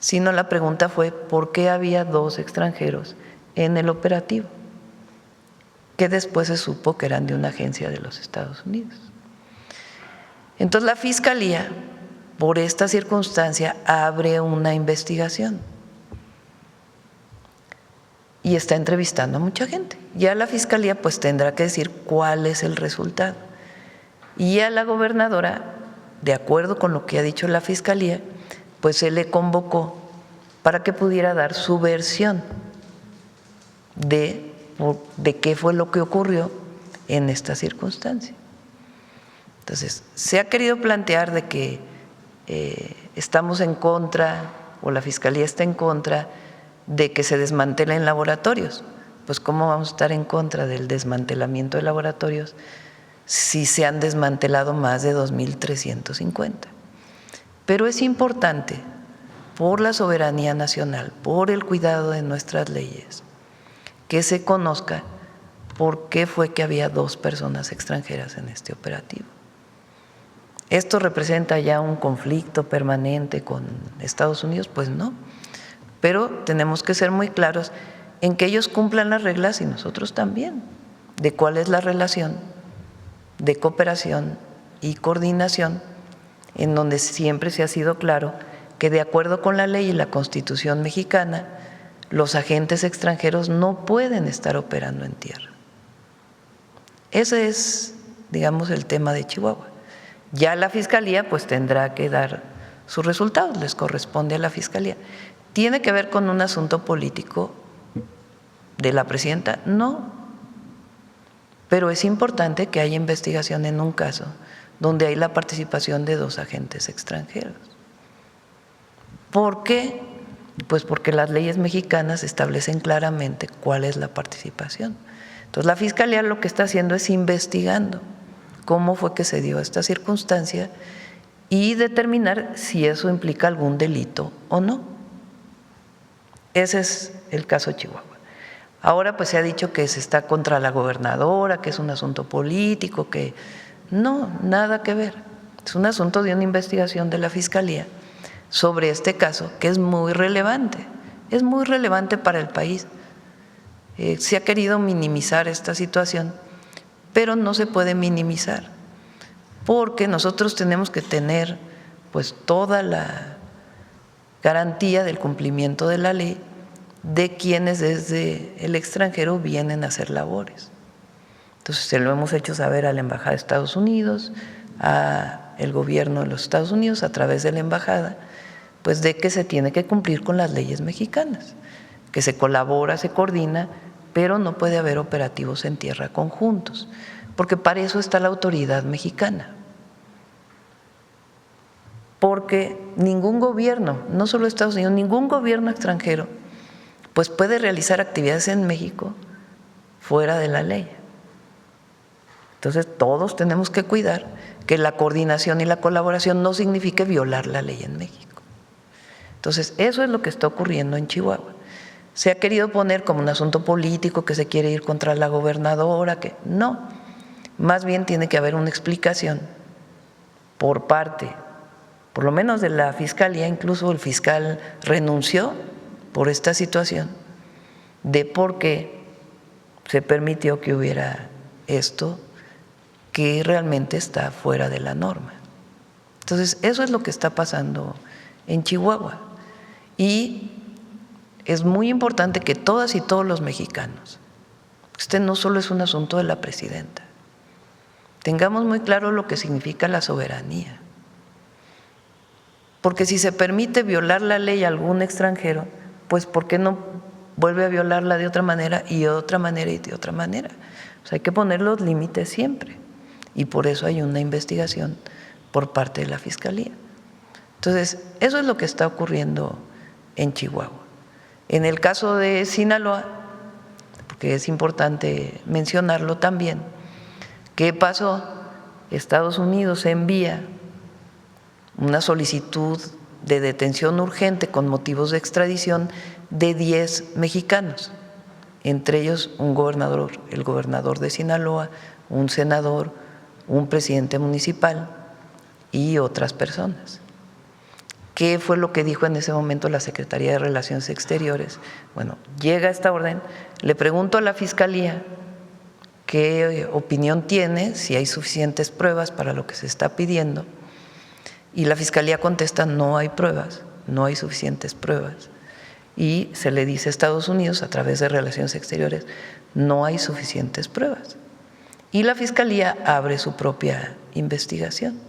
Sino la pregunta fue, ¿por qué había 2 extranjeros en el operativo, que después se supo que eran de una agencia de los Estados Unidos. Entonces la Fiscalía, por esta circunstancia, abre una investigación y está entrevistando a mucha gente. Ya la Fiscalía pues tendrá que decir cuál es el resultado. Y a la gobernadora, de acuerdo con lo que ha dicho la Fiscalía, pues se le convocó para que pudiera dar su versión de qué fue lo que ocurrió en esta circunstancia. Entonces, se ha querido plantear de que estamos en contra, o la Fiscalía está en contra, de que se desmantelen laboratorios. Pues ¿cómo vamos a estar en contra del desmantelamiento de laboratorios si se han desmantelado más de 2.350? Pero es importante, por la soberanía nacional, por el cuidado de nuestras leyes, que se conozca por qué fue que había 2 personas extranjeras en este operativo. ¿Esto representa ya un conflicto permanente con Estados Unidos? Pues no, pero tenemos que ser muy claros en que ellos cumplan las reglas y nosotros también, de cuál es la relación de cooperación y coordinación, en donde siempre se ha sido claro que de acuerdo con la ley y la Constitución mexicana, los agentes extranjeros no pueden estar operando en tierra. Ese es, digamos, el tema de Chihuahua. Ya la Fiscalía pues tendrá que dar sus resultados, les corresponde a la Fiscalía. ¿Tiene que ver con un asunto político de la presidenta? No, pero es importante que haya investigación en un caso donde hay la participación de 2 agentes extranjeros. ¿Por qué? Pues porque las leyes mexicanas establecen claramente cuál es la participación. Entonces la Fiscalía lo que está haciendo es investigando cómo fue que se dio esta circunstancia y determinar si eso implica algún delito o no. Ese es el caso Chihuahua. Ahora pues se ha dicho que se está contra la gobernadora, que es un asunto político, que no, nada que ver. Es un asunto de una investigación de la Fiscalía sobre este caso que es muy relevante para el país. Se ha querido minimizar esta situación, pero no se puede minimizar, porque nosotros tenemos que tener pues toda la garantía del cumplimiento de la ley de quienes desde el extranjero vienen a hacer labores. Entonces se lo hemos hecho saber a la Embajada de Estados Unidos, al gobierno de los Estados Unidos a través de la embajada, pues de que se tiene que cumplir con las leyes mexicanas, que se colabora, se coordina, pero no puede haber operativos en tierra conjuntos, porque para eso está la autoridad mexicana. Porque ningún gobierno, no solo Estados Unidos, ningún gobierno extranjero, pues puede realizar actividades en México fuera de la ley. Entonces todos tenemos que cuidar que la coordinación y la colaboración no signifique violar la ley en México. Entonces eso es lo que está ocurriendo en Chihuahua. Se ha querido poner como un asunto político, que se quiere ir contra la gobernadora, que no, más bien tiene que haber una explicación por parte, por lo menos de la Fiscalía. Incluso el fiscal renunció por esta situación de por qué se permitió que hubiera esto que realmente está fuera de la norma. Entonces eso es lo que está pasando en Chihuahua y es muy importante que todas y todos los mexicanos, este no solo es un asunto de la presidenta, tengamos muy claro lo que significa la soberanía. Porque si se permite violar la ley a algún extranjero, pues ¿por qué no vuelve a violarla de otra manera y de otra manera y de otra manera? O sea, hay que poner los límites siempre y por eso hay una investigación por parte de la Fiscalía. Entonces, eso es lo que está ocurriendo en Chihuahua. En el caso de Sinaloa, porque es importante mencionarlo también, ¿qué pasó? Estados Unidos envía una solicitud de detención urgente con motivos de extradición de 10 mexicanos, entre ellos un gobernador, el gobernador de Sinaloa, un senador, un presidente municipal y otras personas ¿qué fue lo que dijo en ese momento la Secretaría de Relaciones Exteriores? Bueno, llega esta orden, le pregunto a la Fiscalía qué opinión tiene, si hay suficientes pruebas para lo que se está pidiendo, y la Fiscalía contesta: no hay pruebas, no hay suficientes pruebas. Y se le dice a Estados Unidos, a través de Relaciones Exteriores: no hay suficientes pruebas. Y la Fiscalía abre su propia investigación.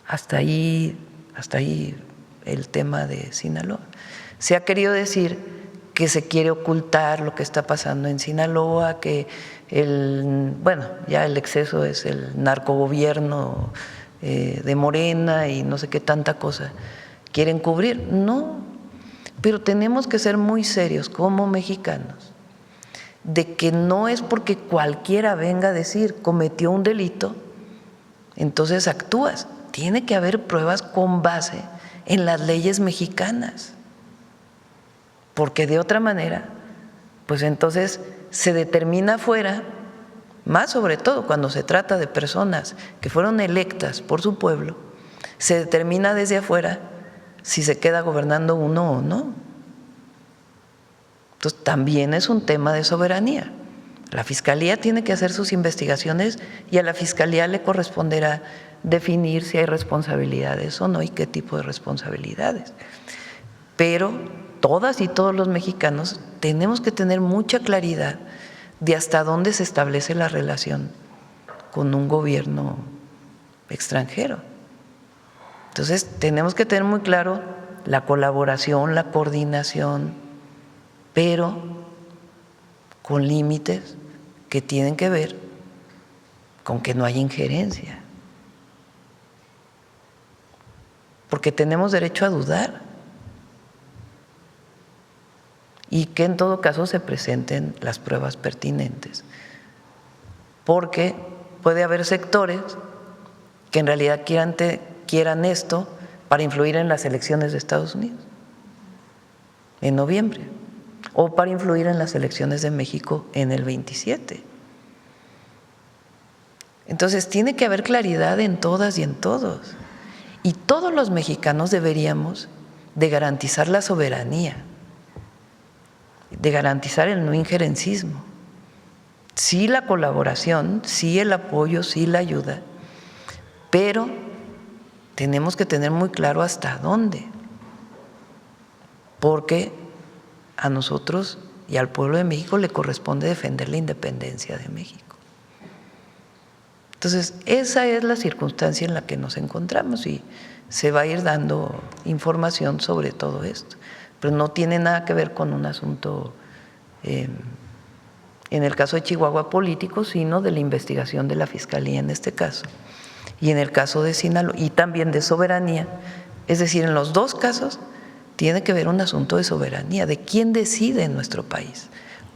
Hasta ahí el tema de Sinaloa. Se ha querido decir que se quiere ocultar lo que está pasando en Sinaloa, que ya el exceso es el narcogobierno de Morena y no sé qué tanta cosa quieren cubrir. No, pero tenemos que ser muy serios como mexicanos de que no es porque cualquiera venga a decir cometió un delito, entonces actúas. Tiene que haber pruebas con base en las leyes mexicanas, porque de otra manera, pues entonces se determina afuera, más sobre todo cuando se trata de personas que fueron electas por su pueblo, se determina desde afuera si se queda gobernando uno o no. Entonces también es un tema de soberanía. La Fiscalía tiene que hacer sus investigaciones y a la Fiscalía le corresponderá definir si hay responsabilidades o no y qué tipo de responsabilidades. Pero todas y todos los mexicanos tenemos que tener mucha claridad de hasta dónde se establece la relación con un gobierno extranjero. Entonces tenemos que tener muy claro la colaboración, la coordinación, pero con límites que tienen que ver con que no haya injerencia. Porque tenemos derecho a dudar y que en todo caso se presenten las pruebas pertinentes. Porque puede haber sectores que en realidad quieran esto para influir en las elecciones de Estados Unidos en noviembre o para influir en las elecciones de México en el 27. Entonces tiene que haber claridad en todas y en todos. Y todos los mexicanos deberíamos de garantizar la soberanía, de garantizar el no injerencismo. Sí la colaboración, sí el apoyo, sí la ayuda, pero tenemos que tener muy claro hasta dónde, porque a nosotros y al pueblo de México le corresponde defender la independencia de México. Entonces, esa es la circunstancia en la que nos encontramos y se va a ir dando información sobre todo esto, pero no tiene nada que ver con un asunto, en el caso de Chihuahua, político, sino de la investigación de la Fiscalía en este caso, y en el caso de Sinaloa, y también de soberanía. Es decir, en los dos casos tiene que ver un asunto de soberanía, de quién decide en nuestro país,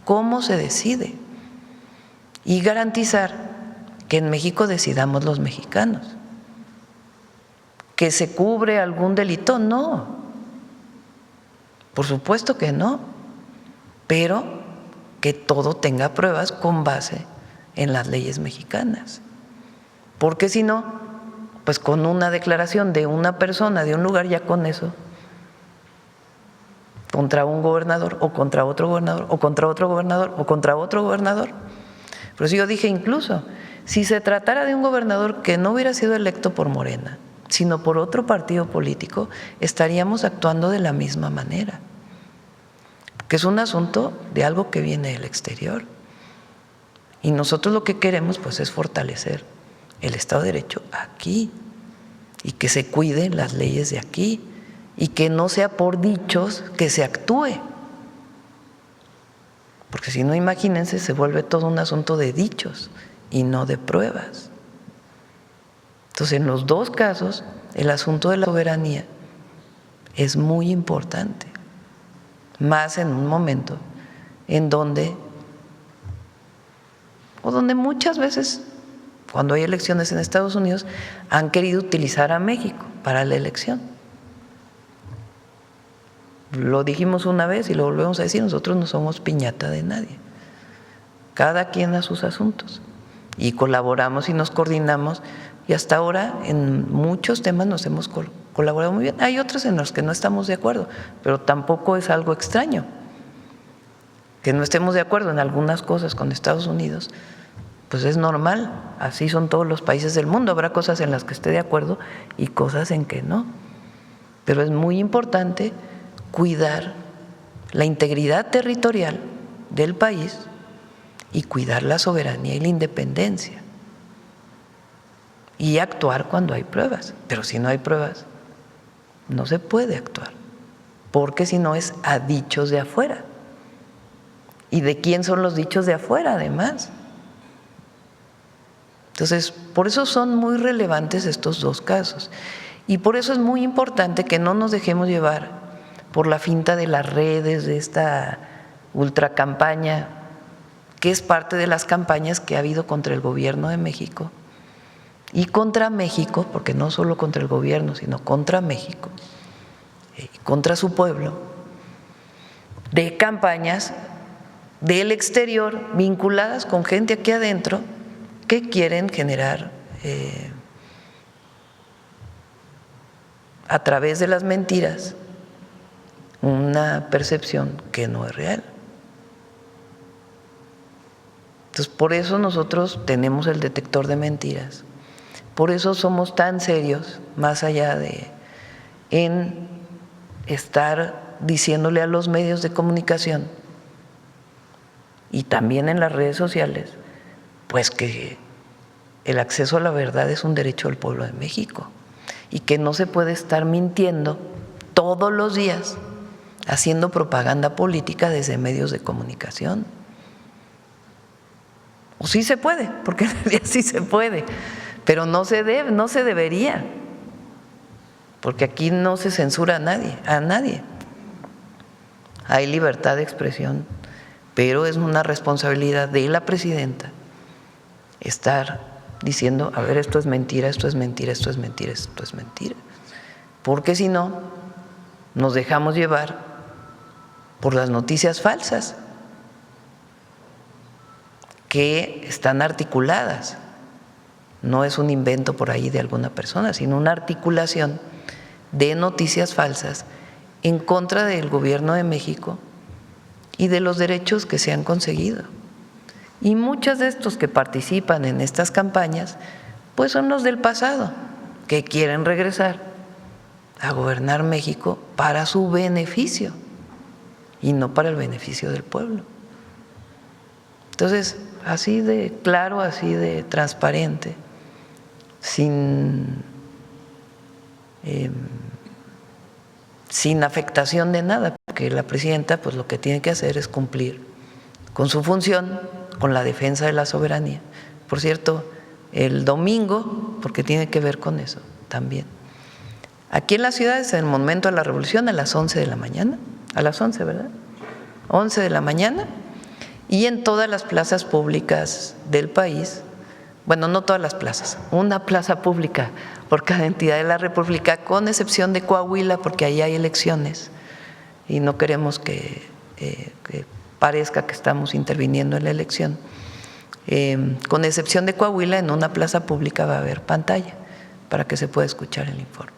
cómo se decide, y garantizar que en México decidamos los mexicanos. ¿Que se cubre algún delito? No, por supuesto que no, pero que todo tenga pruebas con base en las leyes mexicanas. Porque si no, pues con una declaración de una persona de un lugar, ya con eso, contra un gobernador o contra otro gobernador o contra otro gobernador o contra otro gobernador. Por eso yo dije, incluso si se tratara de un gobernador que no hubiera sido electo por Morena, sino por otro partido político, estaríamos actuando de la misma manera, que es un asunto de algo que viene del exterior. Y nosotros lo que queremos pues es fortalecer el Estado de Derecho aquí y que se cuiden las leyes de aquí y que no sea por dichos que se actúe. Porque si no, imagínense, se vuelve todo un asunto de dichos y no de pruebas. Entonces, en los dos casos, el asunto de la soberanía es muy importante, más en un momento en donde muchas veces, cuando hay elecciones en Estados Unidos, han querido utilizar a México para la elección. Lo dijimos una vez y lo volvemos a decir, nosotros no somos piñata de nadie, cada quien a sus asuntos, y colaboramos y nos coordinamos, y hasta ahora en muchos temas nos hemos colaborado muy bien. Hay otros en los que no estamos de acuerdo, pero tampoco es algo extraño que no estemos de acuerdo en algunas cosas con Estados Unidos. Pues es normal, así son todos los países del mundo. Habrá cosas en las que esté de acuerdo y cosas en que no. Pero es muy importante cuidar la integridad territorial del país y cuidar la soberanía y la independencia. Y actuar cuando hay pruebas. Pero si no hay pruebas, no se puede actuar, porque si no es a dichos de afuera. ¿Y de quién son los dichos de afuera, además? Entonces, por eso son muy relevantes estos dos casos. Y por eso es muy importante que no nos dejemos llevar por la finta de las redes, de esta ultracampaña, que es parte de las campañas que ha habido contra el gobierno de México y contra México, porque no solo contra el gobierno, sino contra México y contra su pueblo, de campañas del exterior vinculadas con gente aquí adentro que quieren generar a través de las mentiras una percepción que no es real. Entonces, por eso nosotros tenemos el detector de mentiras, por eso somos tan serios, más allá de en estar diciéndole a los medios de comunicación y también en las redes sociales, pues que el acceso a la verdad es un derecho del pueblo de México y que no se puede estar mintiendo todos los días haciendo propaganda política desde medios de comunicación. O sí se puede, porque en realidad sí se puede, pero no se debe, no se debería, porque aquí no se censura a nadie. Hay libertad de expresión, pero es una responsabilidad de la presidenta estar diciendo, a ver, esto es mentira, esto es mentira, esto es mentira, esto es mentira, porque si no, nos dejamos llevar por las noticias falsas que están articuladas. No es un invento por ahí de alguna persona, sino una articulación de noticias falsas en contra del gobierno de México y de los derechos que se han conseguido. Y muchos de estos que participan en estas campañas, pues son los del pasado, que quieren regresar a gobernar México para su beneficio y no para el beneficio del pueblo. Entonces, así de claro, así de transparente, sin afectación de nada, porque la presidenta pues lo que tiene que hacer es cumplir con su función, con la defensa de la soberanía. Por cierto, el domingo, porque tiene que ver con eso también, aquí en la ciudad es el Monumento a la Revolución a las 11 de la mañana, a las 11, ¿verdad? 11 de la mañana, y en todas las plazas públicas del país, bueno, no todas las plazas, una plaza pública por cada entidad de la República, con excepción de Coahuila, porque ahí hay elecciones y no queremos que parezca que estamos interviniendo en la elección. Con excepción de Coahuila, en una plaza pública va a haber pantalla para que se pueda escuchar el informe.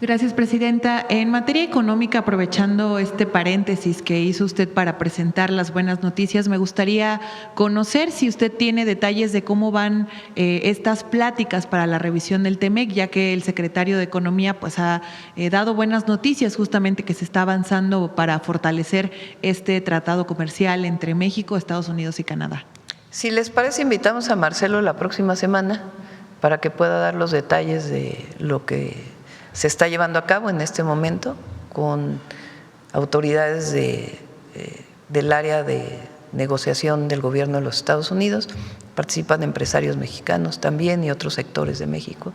Gracias, presidenta. En materia económica, aprovechando este paréntesis que hizo usted para presentar las buenas noticias, me gustaría conocer si usted tiene detalles de cómo van estas pláticas para la revisión del TEMEC, ya que el secretario de Economía pues ha dado buenas noticias justamente que se está avanzando para fortalecer este tratado comercial entre México, Estados Unidos y Canadá. Si les parece, invitamos a Marcelo la próxima semana para que pueda dar los detalles de lo que se está llevando a cabo en este momento con autoridades del área de negociación del gobierno de los Estados Unidos. Participan empresarios mexicanos también y otros sectores de México.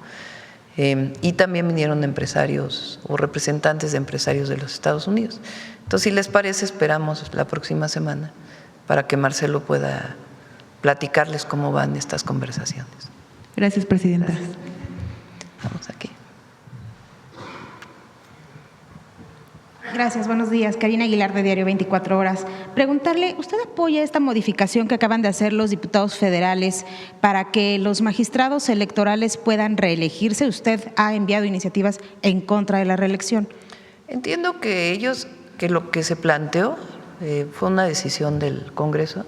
Y también vinieron empresarios o representantes de empresarios de los Estados Unidos. Entonces, si les parece, esperamos la próxima semana para que Marcelo pueda platicarles cómo van estas conversaciones. Gracias, presidenta. Gracias. Vamos aquí. Gracias, buenos días. Karina Aguilar, de Diario 24 Horas. Preguntarle, ¿usted apoya esta modificación que acaban de hacer los diputados federales para que los magistrados electorales puedan reelegirse? Usted ha enviado iniciativas en contra de la reelección. Entiendo que lo que se planteó fue una decisión del Congreso,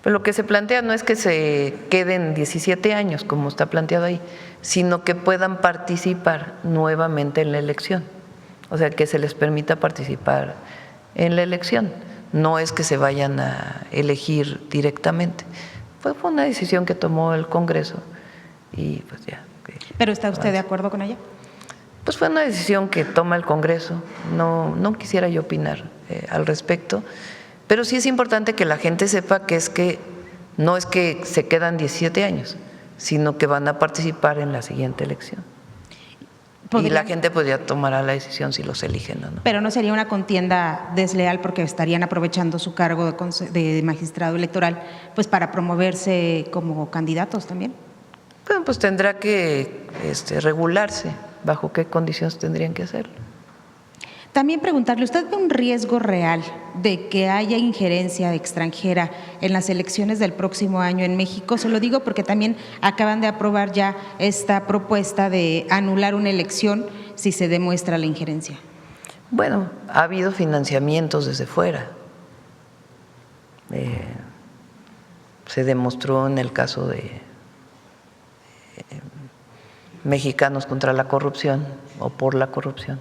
pero lo que se plantea no es que se queden 17 años, como está planteado ahí, sino que puedan participar nuevamente en la elección. O sea, que se les permita participar en la elección. No es que se vayan a elegir directamente. Fue una decisión que tomó el Congreso y pues ya. ¿Pero está usted de acuerdo con ella? Pues fue una decisión que toma el Congreso. No quisiera yo opinar al respecto, pero sí es importante que la gente sepa que no es que se quedan 17 años, sino que van a participar en la siguiente elección. Y la gente pues ya tomará la decisión si los eligen o no. Pero no sería una contienda desleal porque estarían aprovechando su cargo de magistrado electoral pues para promoverse como candidatos también. Bueno, pues tendrá que regularse bajo qué condiciones tendrían que hacerlo. También preguntarle, ¿usted ve un riesgo real de que haya injerencia extranjera en las elecciones del próximo año en México? Se lo digo porque también acaban de aprobar ya esta propuesta de anular una elección si se demuestra la injerencia. Bueno, ha habido financiamientos desde fuera. Se demostró en el caso de Mexicanos contra la Corrupción o por la corrupción,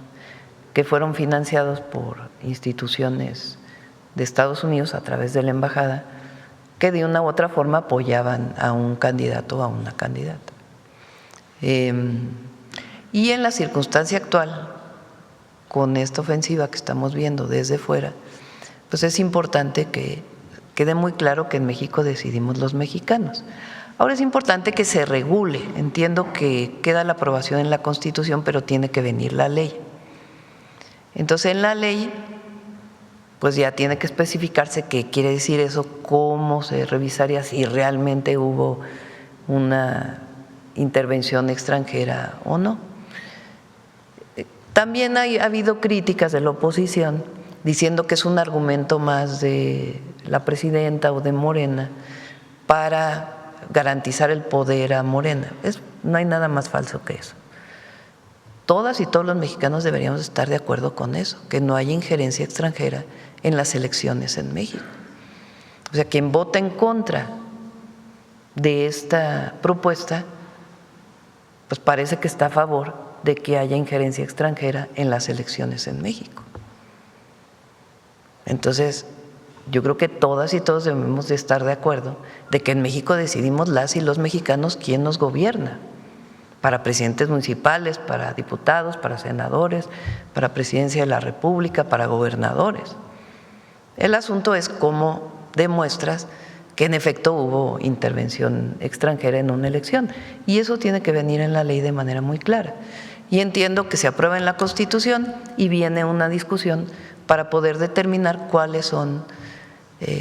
que fueron financiados por instituciones de Estados Unidos a través de la embajada, que de una u otra forma apoyaban a un candidato o a una candidata. Y en la circunstancia actual, con esta ofensiva que estamos viendo desde fuera, pues es importante que quede muy claro que en México decidimos los mexicanos. Ahora es importante que se regule. Entiendo que queda la aprobación en la Constitución, pero tiene que venir la ley. Entonces, en la ley, pues ya tiene que especificarse qué quiere decir eso, cómo se revisaría si realmente hubo una intervención extranjera o no. También ha habido críticas de la oposición diciendo que es un argumento más de la presidenta o de Morena para garantizar el poder a Morena. No hay nada más falso que eso. Todas y todos los mexicanos deberíamos estar de acuerdo con eso, que no haya injerencia extranjera en las elecciones en México. O sea, quien vota en contra de esta propuesta, pues parece que está a favor de que haya injerencia extranjera en las elecciones en México. Entonces, yo creo que todas y todos debemos de estar de acuerdo de que en México decidimos las y los mexicanos quién nos gobierna. Para presidentes municipales, para diputados, para senadores, para presidencia de la República, para gobernadores. El asunto es cómo demuestras que en efecto hubo intervención extranjera en una elección, y eso tiene que venir en la ley de manera muy clara. Y entiendo que se aprueba en la Constitución y viene una discusión para poder determinar cuáles son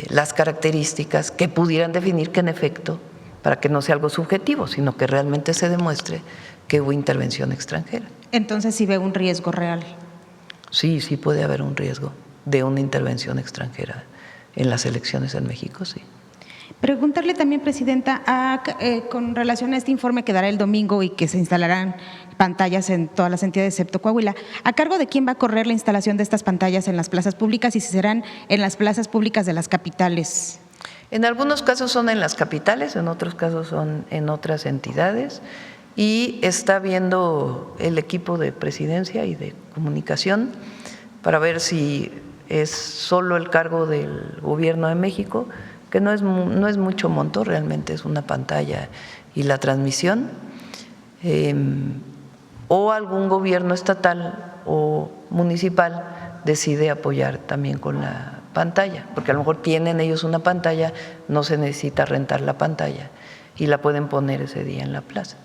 las características que pudieran definir que en efecto, para que no sea algo subjetivo, sino que realmente se demuestre que hubo intervención extranjera. Entonces, ¿sí ve un riesgo real? Sí puede haber un riesgo de una intervención extranjera en las elecciones en México, sí. Preguntarle también, Presidenta, con relación a este informe que dará el domingo y que se instalarán pantallas en todas las entidades excepto Coahuila, ¿a cargo de quién va a correr la instalación de estas pantallas en las plazas públicas y si serán en las plazas públicas de las capitales? En algunos casos son en las capitales, en otros casos son en otras entidades, y está viendo el equipo de presidencia y de comunicación para ver si es solo el cargo del Gobierno de México, que no es mucho monto, realmente es una pantalla y la transmisión, o algún gobierno estatal o municipal decide apoyar también con la pantalla, porque a lo mejor tienen ellos una pantalla, no se necesita rentar la pantalla y la pueden poner ese día en la plaza.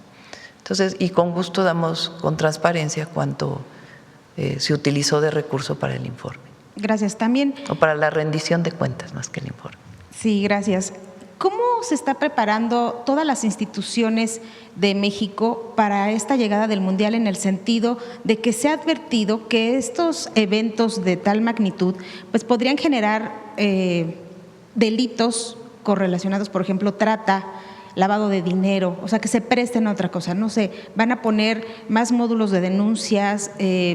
Entonces, y con gusto damos con transparencia cuánto se utilizó de recurso para el informe. Gracias. También. O para la rendición de cuentas más que el informe. Sí, gracias. ¿Cómo se está preparando todas las instituciones de México para esta llegada del Mundial, en el sentido de que se ha advertido que estos eventos de tal magnitud pues podrían generar delitos correlacionados, por ejemplo, trata, lavado de dinero, o sea, que se presten a otra cosa? No sé, van a poner más módulos de denuncias,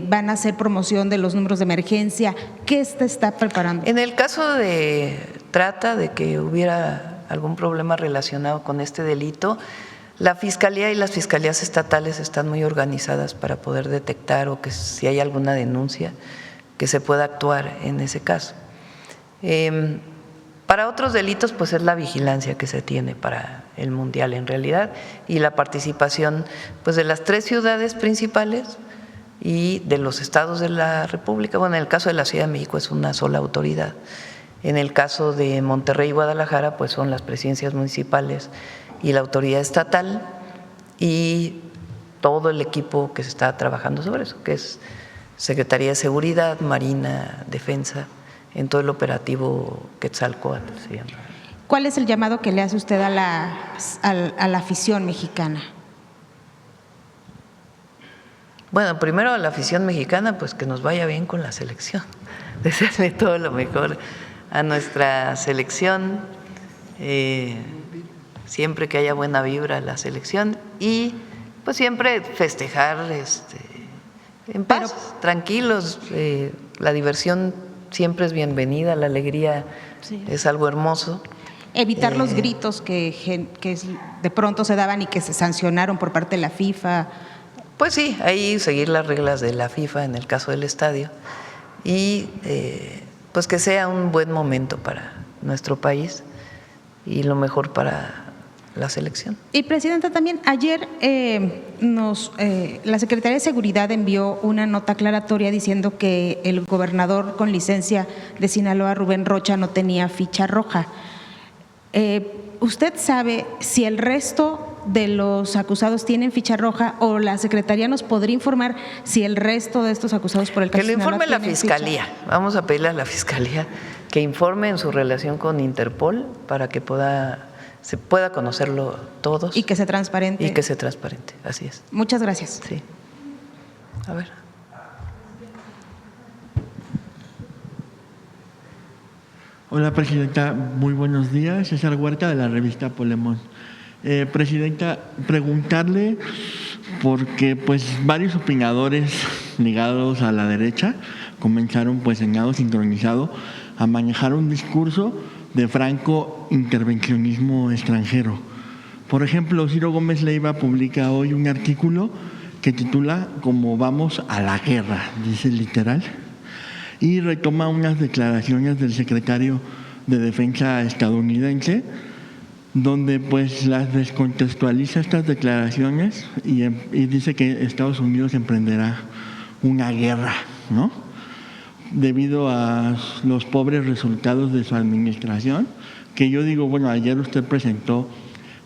van a hacer promoción de los números de emergencia. ¿Qué se está preparando? En el caso de trata, de que hubiera algún problema relacionado con este delito, la Fiscalía y las Fiscalías estatales están muy organizadas para poder detectar, o que si hay alguna denuncia, que se pueda actuar en ese caso. Para otros delitos, pues es la vigilancia que se tiene para el Mundial en realidad, y la participación pues de las 3 ciudades principales y de los estados de la República. Bueno, en el caso de la Ciudad de México es una sola autoridad. En el caso de Monterrey y Guadalajara, pues son las presidencias municipales y la autoridad estatal, y todo el equipo que se está trabajando sobre eso, que es Secretaría de Seguridad, Marina, Defensa, en todo el operativo Quetzalcóatl se llama. ¿Cuál es el llamado que le hace usted a la afición mexicana? Bueno, primero a la afición mexicana, pues que nos vaya bien con la selección, desearle todo lo mejor a nuestra selección, siempre que haya buena vibra a la selección, y pues siempre festejar en paz, tranquilos. La diversión siempre es bienvenida, la alegría es algo hermoso. Evitar los gritos que de pronto se daban y que se sancionaron por parte de la FIFA. Pues sí, ahí seguir las reglas de la FIFA en el caso del estadio, y pues que sea un buen momento para nuestro país y lo mejor para la selección. Y Presidenta, también ayer la Secretaría de Seguridad envió una nota aclaratoria diciendo que el gobernador con licencia de Sinaloa, Rubén Rocha, no tenía ficha roja. ¿Usted sabe si el resto de los acusados tienen ficha roja, o la Secretaría nos podría informar si el resto de estos acusados por el caso que lo informe la tienen Fiscalía? ficha? Vamos a pedirle a la Fiscalía que informe en su relación con Interpol para que se pueda conocerlo todos. Y que sea transparente. Y que sea transparente, así es. Muchas gracias. Sí. A ver. Hola, Presidenta, muy buenos días. César Huerta, de la revista Polemón. Presidenta, preguntarle, porque pues varios opinadores ligados a la derecha comenzaron pues en lado sincronizado a manejar un discurso de franco intervencionismo extranjero. Por ejemplo, Ciro Gómez Leiva publica hoy un artículo que titula "Como vamos a la guerra", dice literal, y retoma unas declaraciones del secretario de Defensa estadounidense, donde pues las descontextualiza estas declaraciones y dice que Estados Unidos emprenderá una guerra, ¿no?, debido a los pobres resultados de su administración, que yo digo, bueno, ayer usted presentó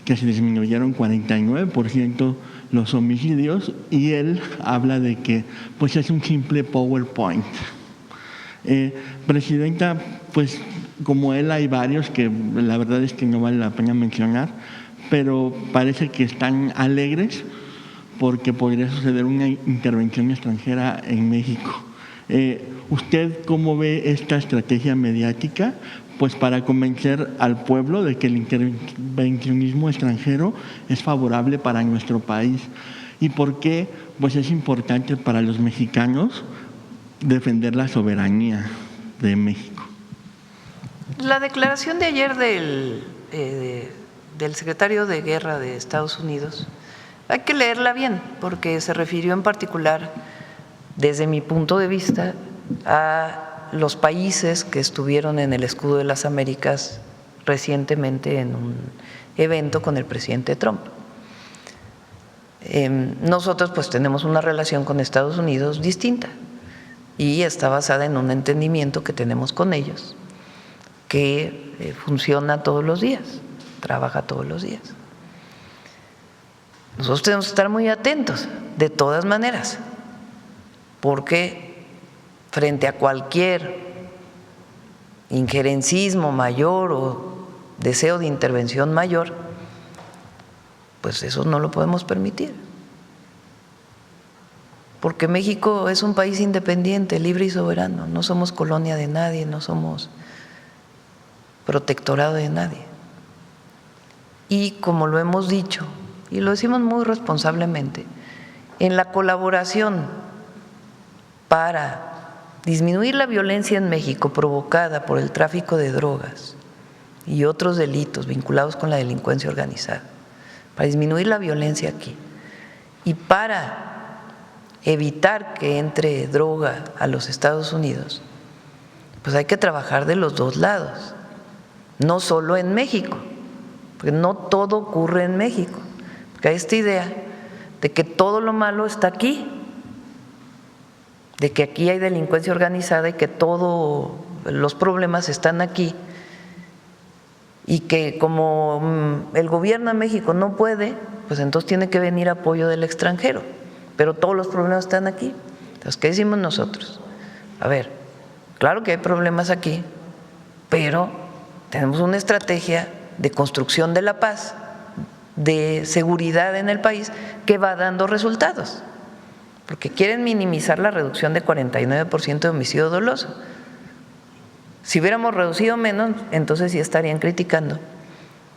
que se disminuyeron 49% los homicidios, y él habla de que pues es un simple PowerPoint. Presidenta, pues como él hay varios que la verdad es que no vale la pena mencionar, pero parece que están alegres porque podría suceder una intervención extranjera en México. ¿Usted cómo ve esta estrategia mediática pues para convencer al pueblo de que el intervencionismo extranjero es favorable para nuestro país? ¿Y por qué pues es importante para los mexicanos defender la soberanía de México? La declaración de ayer del secretario de Guerra de Estados Unidos hay que leerla bien, porque se refirió en particular, desde mi punto de vista, a los países que estuvieron en el Escudo de las Américas recientemente en un evento con el presidente Trump. Nosotros pues tenemos una relación con Estados Unidos distinta, y está basada en un entendimiento que tenemos con ellos, que funciona todos los días, trabaja todos los días. Nosotros tenemos que estar muy atentos, de todas maneras, porque frente a cualquier injerencismo mayor o deseo de intervención mayor, pues eso no lo podemos permitir. Porque México es un país independiente, libre y soberano, no somos colonia de nadie, no somos protectorado de nadie. Y como lo hemos dicho, y lo decimos muy responsablemente, en la colaboración para disminuir la violencia en México provocada por el tráfico de drogas y otros delitos vinculados con la delincuencia organizada, para disminuir la violencia aquí y para evitar que entre droga a los Estados Unidos, pues hay que trabajar de los dos lados, no solo en México, porque no todo ocurre en México, porque hay esta idea de que todo lo malo está aquí, de que aquí hay delincuencia organizada y que todos los problemas están aquí, y que como el gobierno de México no puede, pues entonces tiene que venir apoyo del extranjero, pero todos los problemas están aquí. Entonces, ¿qué decimos nosotros? A ver, claro que hay problemas aquí, pero tenemos una estrategia de construcción de la paz, de seguridad en el país, que va dando resultados, porque quieren minimizar la reducción de 49% de homicidio doloso. Si hubiéramos reducido menos, entonces sí estarían criticando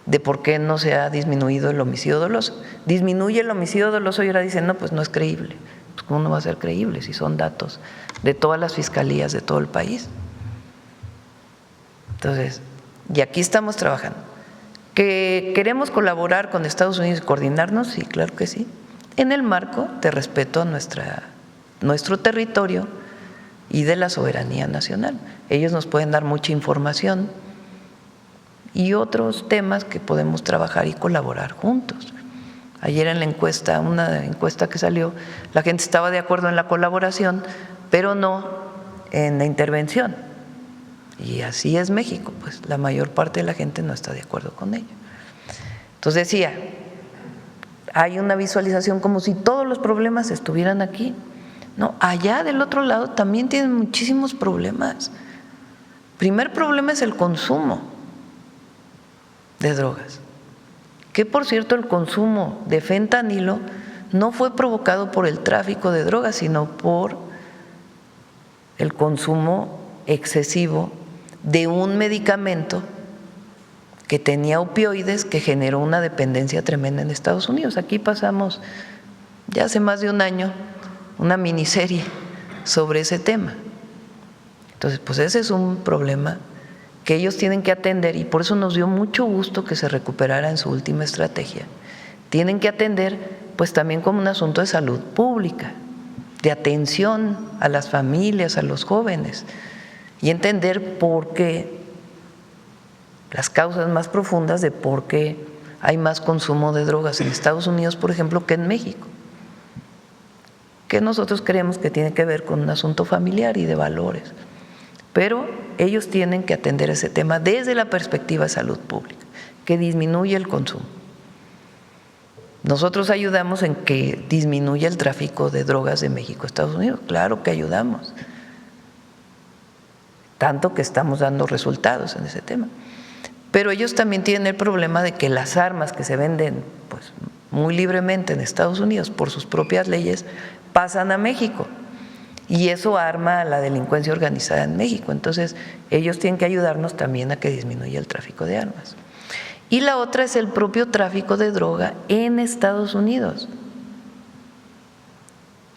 de por qué no se ha disminuido el homicidio doloso. Disminuye el homicidio doloso y ahora dicen, no, pues no es creíble. Pues ¿cómo no va a ser creíble si son datos de todas las fiscalías de todo el país? Entonces, y aquí estamos trabajando. ¿Que queremos colaborar con Estados Unidos y coordinarnos? Sí, claro que sí, en el marco de respeto a nuestro territorio y de la soberanía nacional. Ellos nos pueden dar mucha información y otros temas que podemos trabajar y colaborar juntos. Ayer en la encuesta, una encuesta que salió, la gente estaba de acuerdo en la colaboración, pero no en la intervención. Y así es México, pues la mayor parte de la gente no está de acuerdo con ello. Entonces decía, hay una visualización como si todos los problemas estuvieran aquí. No, allá del otro lado también tienen muchísimos problemas. Primer problema es el consumo de drogas, que por cierto el consumo de fentanilo no fue provocado por el tráfico de drogas, sino por el consumo excesivo de un medicamento que tenía opioides que generó una dependencia tremenda en Estados Unidos. Aquí pasamos ya hace más de un año una miniserie sobre ese tema. Entonces, pues ese es un problema que ellos tienen que atender y por eso nos dio mucho gusto que se recuperara en su última estrategia. Tienen que atender pues también como un asunto de salud pública, de atención a las familias, a los jóvenes y entender por qué, las causas más profundas de por qué hay más consumo de drogas en Estados Unidos, por ejemplo, que en México, que nosotros creemos que tiene que ver con un asunto familiar y de valores. Pero ellos tienen que atender ese tema desde la perspectiva de salud pública, que disminuye el consumo. Nosotros ayudamos en que disminuya el tráfico de drogas de México a Estados Unidos, claro que ayudamos, tanto que estamos dando resultados en ese tema. Pero ellos también tienen el problema de que las armas que se venden pues, muy libremente en Estados Unidos por sus propias leyes pasan a México. Y eso arma a la delincuencia organizada en México. Entonces, ellos tienen que ayudarnos también a que disminuya el tráfico de armas. Y la otra es el propio tráfico de droga en Estados Unidos.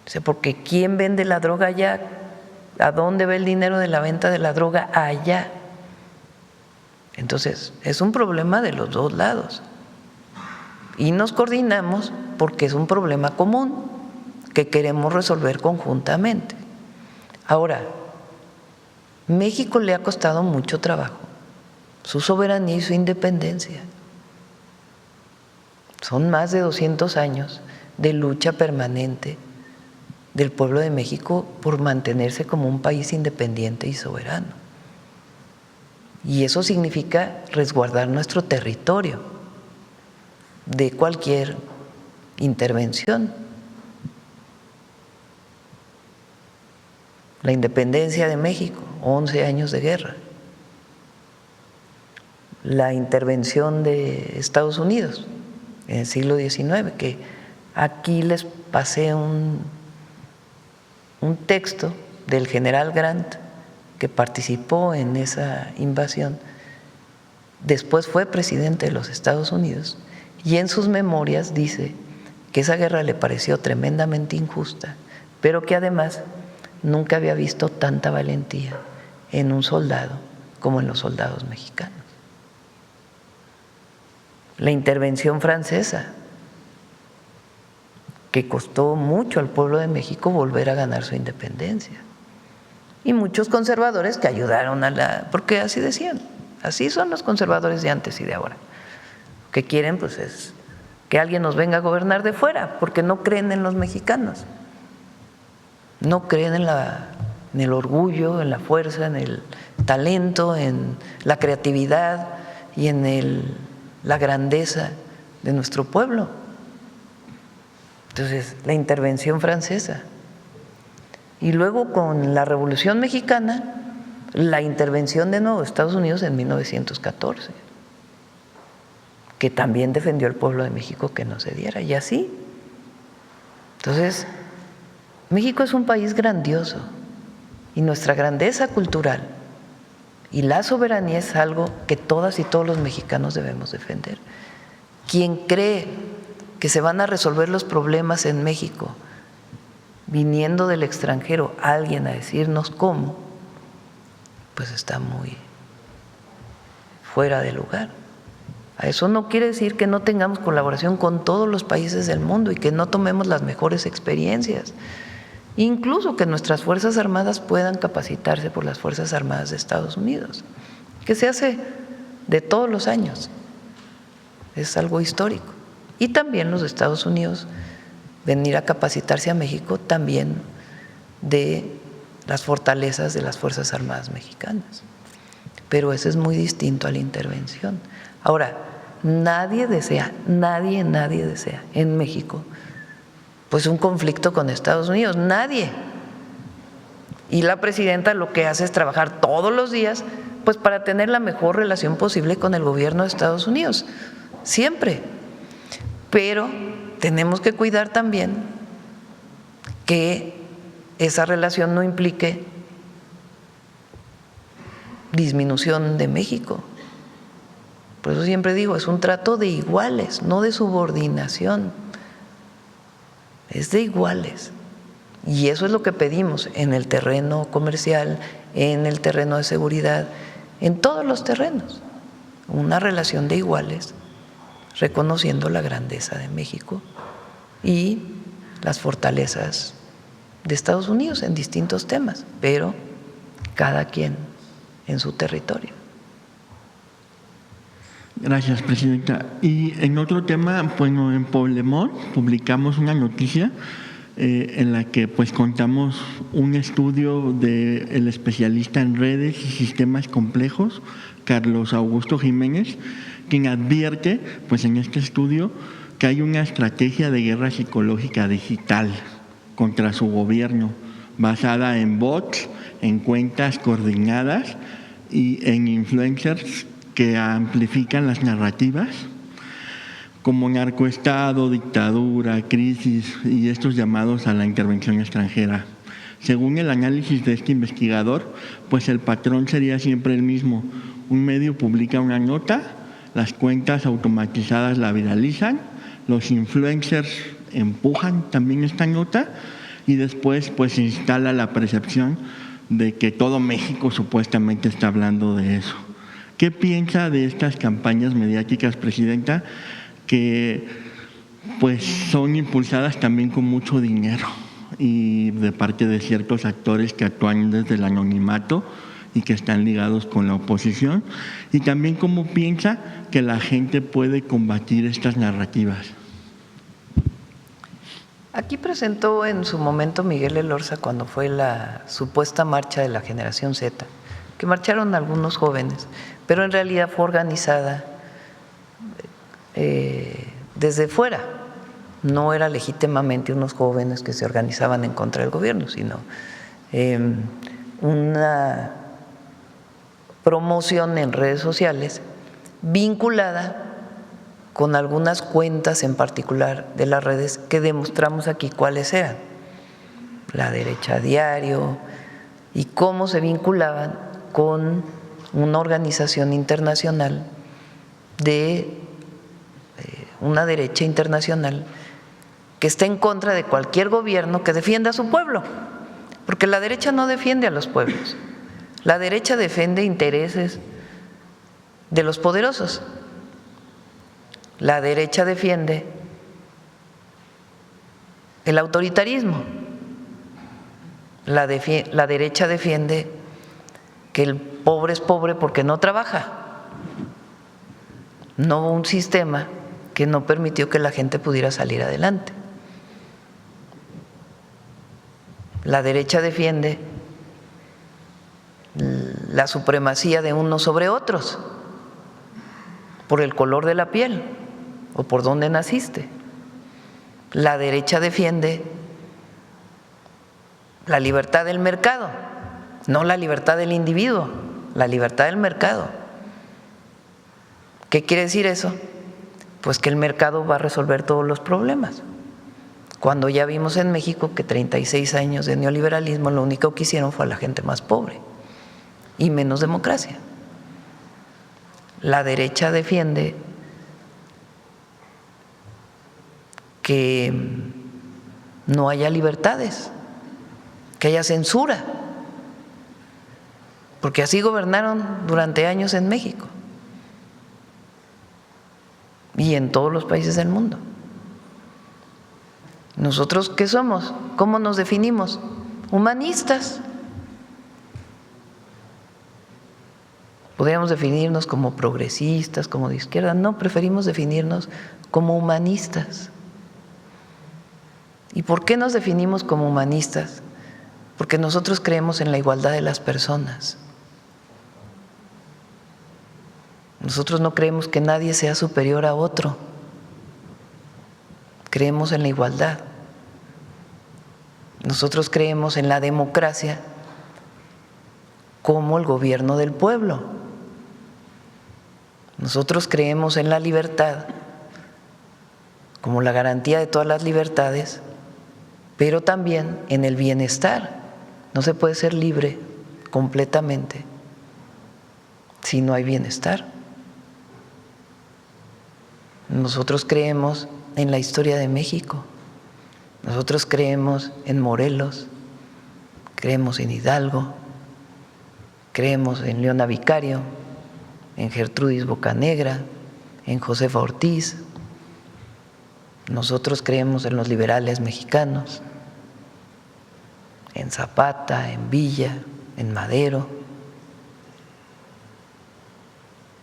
O sea, porque ¿quién vende la droga allá? ¿A dónde va el dinero de la venta de la droga allá? Entonces, es un problema de los dos lados. Y nos coordinamos porque es un problema común que queremos resolver conjuntamente. Ahora, México le ha costado mucho trabajo su soberanía y su independencia. Son más de 200 años de lucha permanente del pueblo de México por mantenerse como un país independiente y soberano. Y eso significa resguardar nuestro territorio de cualquier intervención. La independencia de México, 11 años de guerra. la intervención de Estados Unidos en el siglo XIX, que aquí les pasé un texto del general Grant que participó en esa invasión. Después fue presidente de los Estados Unidos y en sus memorias dice que esa guerra le pareció tremendamente injusta, pero que además nunca había visto tanta valentía en un soldado como en los soldados mexicanos. La intervención francesa, que costó mucho al pueblo de México volver a ganar su independencia. Y muchos conservadores que ayudaron porque así decían, así son los conservadores de antes y de ahora. Lo que quieren pues es que alguien nos venga a gobernar de fuera, porque no creen en los mexicanos, no creen en el orgullo, en la fuerza, en el talento, en la creatividad y en la grandeza de nuestro pueblo. Entonces, la intervención francesa. Y luego con la Revolución Mexicana, la intervención de nuevo de Estados Unidos en 1914, que también defendió al pueblo de México que no se diera, y así. Entonces, México es un país grandioso y nuestra grandeza cultural y la soberanía es algo que todas y todos los mexicanos debemos defender. Quien cree que se van a resolver los problemas en México viniendo del extranjero alguien a decirnos cómo, pues está muy fuera de lugar. Eso no quiere decir que no tengamos colaboración con todos los países del mundo y que no tomemos las mejores experiencias, incluso que nuestras Fuerzas Armadas puedan capacitarse por las Fuerzas Armadas de Estados Unidos, que se hace de todos los años, es algo histórico. Y también los Estados Unidos venir a capacitarse a México también de las fortalezas de las Fuerzas Armadas mexicanas. Pero eso es muy distinto a la intervención. Ahora, nadie desea en México pues un conflicto con Estados Unidos, nadie. Y la presidenta lo que hace es trabajar todos los días pues para tener la mejor relación posible con el gobierno de Estados Unidos, siempre. Pero tenemos que cuidar también que esa relación no implique disminución de México. Por eso siempre digo, es un trato de iguales, no de subordinación, es de iguales. Y eso es lo que pedimos en el terreno comercial, en el terreno de seguridad, en todos los terrenos, una relación de iguales, reconociendo la grandeza de México y las fortalezas de Estados Unidos en distintos temas, pero cada quien en su territorio. Gracias, presidenta. Y en otro tema, bueno, en Polemón publicamos una noticia en la que pues contamos un estudio del especialista en redes y sistemas complejos, Carlos Augusto Jiménez, quien advierte pues en este estudio que hay una estrategia de guerra psicológica digital contra su gobierno, basada en bots, en cuentas coordinadas y en influencers que amplifican las narrativas como narcoestado, dictadura, crisis y estos llamados a la intervención extranjera. Según el análisis de este investigador, pues el patrón sería siempre el mismo. Un medio publica una nota, las cuentas automatizadas la viralizan, los influencers empujan también esta nota y después pues se instala la percepción de que todo México supuestamente está hablando de eso. ¿Qué piensa de estas campañas mediáticas, presidenta, que pues son impulsadas también con mucho dinero y de parte de ciertos actores que actúan desde el anonimato y que están ligados con la oposición? Y también cómo piensa que la gente puede combatir estas narrativas. Aquí presentó en su momento Miguel Elorza cuando fue la supuesta marcha de la generación Z, que marcharon algunos jóvenes, pero en realidad fue organizada desde fuera. No era legítimamente unos jóvenes que se organizaban en contra del gobierno, sino una promoción en redes sociales vinculada con algunas cuentas en particular de las redes que demostramos aquí cuáles eran. La Derecha Diario, y cómo se vinculaban con una organización internacional de una derecha internacional que está en contra de cualquier gobierno que defienda a su pueblo, porque la derecha no defiende a los pueblos, la derecha defiende intereses de los poderosos, la derecha defiende el autoritarismo, la derecha defiende que el pobre es pobre porque no trabaja, no un sistema que no permitió que la gente pudiera salir adelante. La derecha defiende la supremacía de unos sobre otros por el color de la piel o por dónde naciste. La derecha defiende la libertad del mercado, no la libertad del individuo, la libertad del mercado. ¿Qué quiere decir eso? Pues que el mercado va a resolver todos los problemas. Cuando ya vimos en México que 36 años de neoliberalismo lo único que hicieron fue a la gente más pobre y menos democracia. La derecha defiende que no haya libertades, que haya censura, porque así gobernaron durante años en México y en todos los países del mundo. ¿Nosotros qué somos? ¿Cómo nos definimos? Humanistas. Podríamos definirnos como progresistas, como de izquierda. No, preferimos definirnos como humanistas. ¿Y por qué nos definimos como humanistas? Porque nosotros creemos en la igualdad de las personas. Nosotros no creemos que nadie sea superior a otro. Creemos en la igualdad. Nosotros creemos en la democracia como el gobierno del pueblo. Nosotros creemos en la libertad como la garantía de todas las libertades, pero también en el bienestar. No se puede ser libre completamente si no hay bienestar. Nosotros creemos en la historia de México. Nosotros creemos en Morelos, creemos en Hidalgo, creemos en Leona Vicario, en Gertrudis Bocanegra, en Josefa Ortiz. Nosotros creemos en los liberales mexicanos, en Zapata, en Villa, en Madero,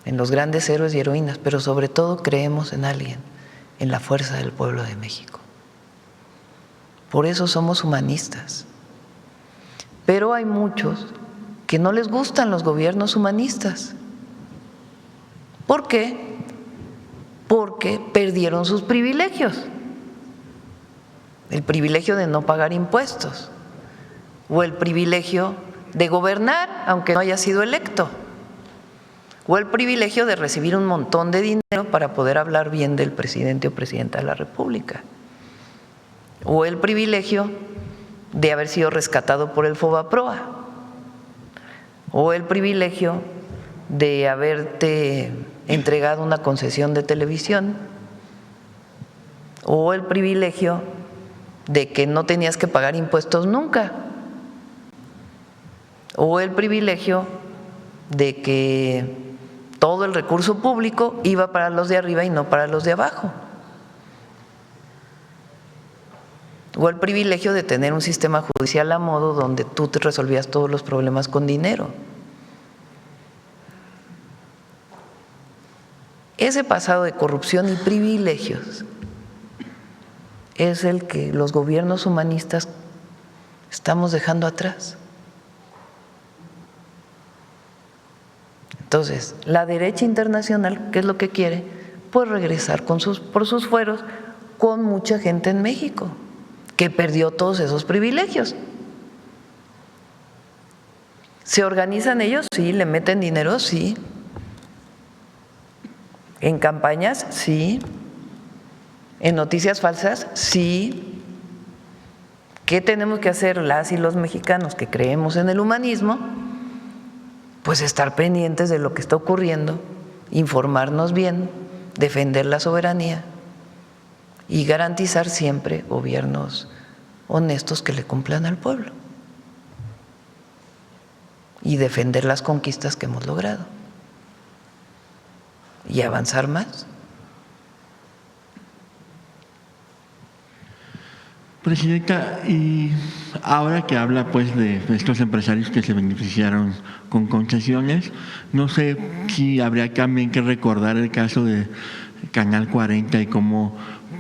en los grandes héroes y heroínas, pero sobre todo creemos en alguien, en la fuerza del pueblo de México. Por eso somos humanistas. Pero hay muchos que no les gustan los gobiernos humanistas. ¿Por qué? Porque perdieron sus privilegios. El privilegio de no pagar impuestos o el privilegio de gobernar aunque no haya sido electo, o el privilegio de recibir un montón de dinero para poder hablar bien del presidente o presidenta de la República, o el privilegio de haber sido rescatado por el Fobaproa, o el privilegio de haberte entregado una concesión de televisión, o el privilegio de que no tenías que pagar impuestos nunca, o el privilegio de que todo el recurso público iba para los de arriba y no para los de abajo, o el privilegio de tener un sistema judicial a modo donde tú te resolvías todos los problemas con dinero. Ese pasado de corrupción y privilegios es el que los gobiernos humanistas estamos dejando atrás. Entonces, la derecha internacional, ¿qué es lo que quiere? Pues regresar por sus fueros con mucha gente en México que perdió todos esos privilegios. ¿Se organizan ellos? Sí. ¿Le meten dinero? Sí. En campañas, sí. En noticias falsas, sí. ¿Qué tenemos que hacer las y los mexicanos que creemos en el humanismo? Pues estar pendientes de lo que está ocurriendo, informarnos bien, defender la soberanía y garantizar siempre gobiernos honestos que le cumplan al pueblo y defender las conquistas que hemos logrado y avanzar más. Presidenta, y ahora que habla pues de estos empresarios que se beneficiaron con concesiones, no sé si habría también que recordar el caso de Canal 40 y cómo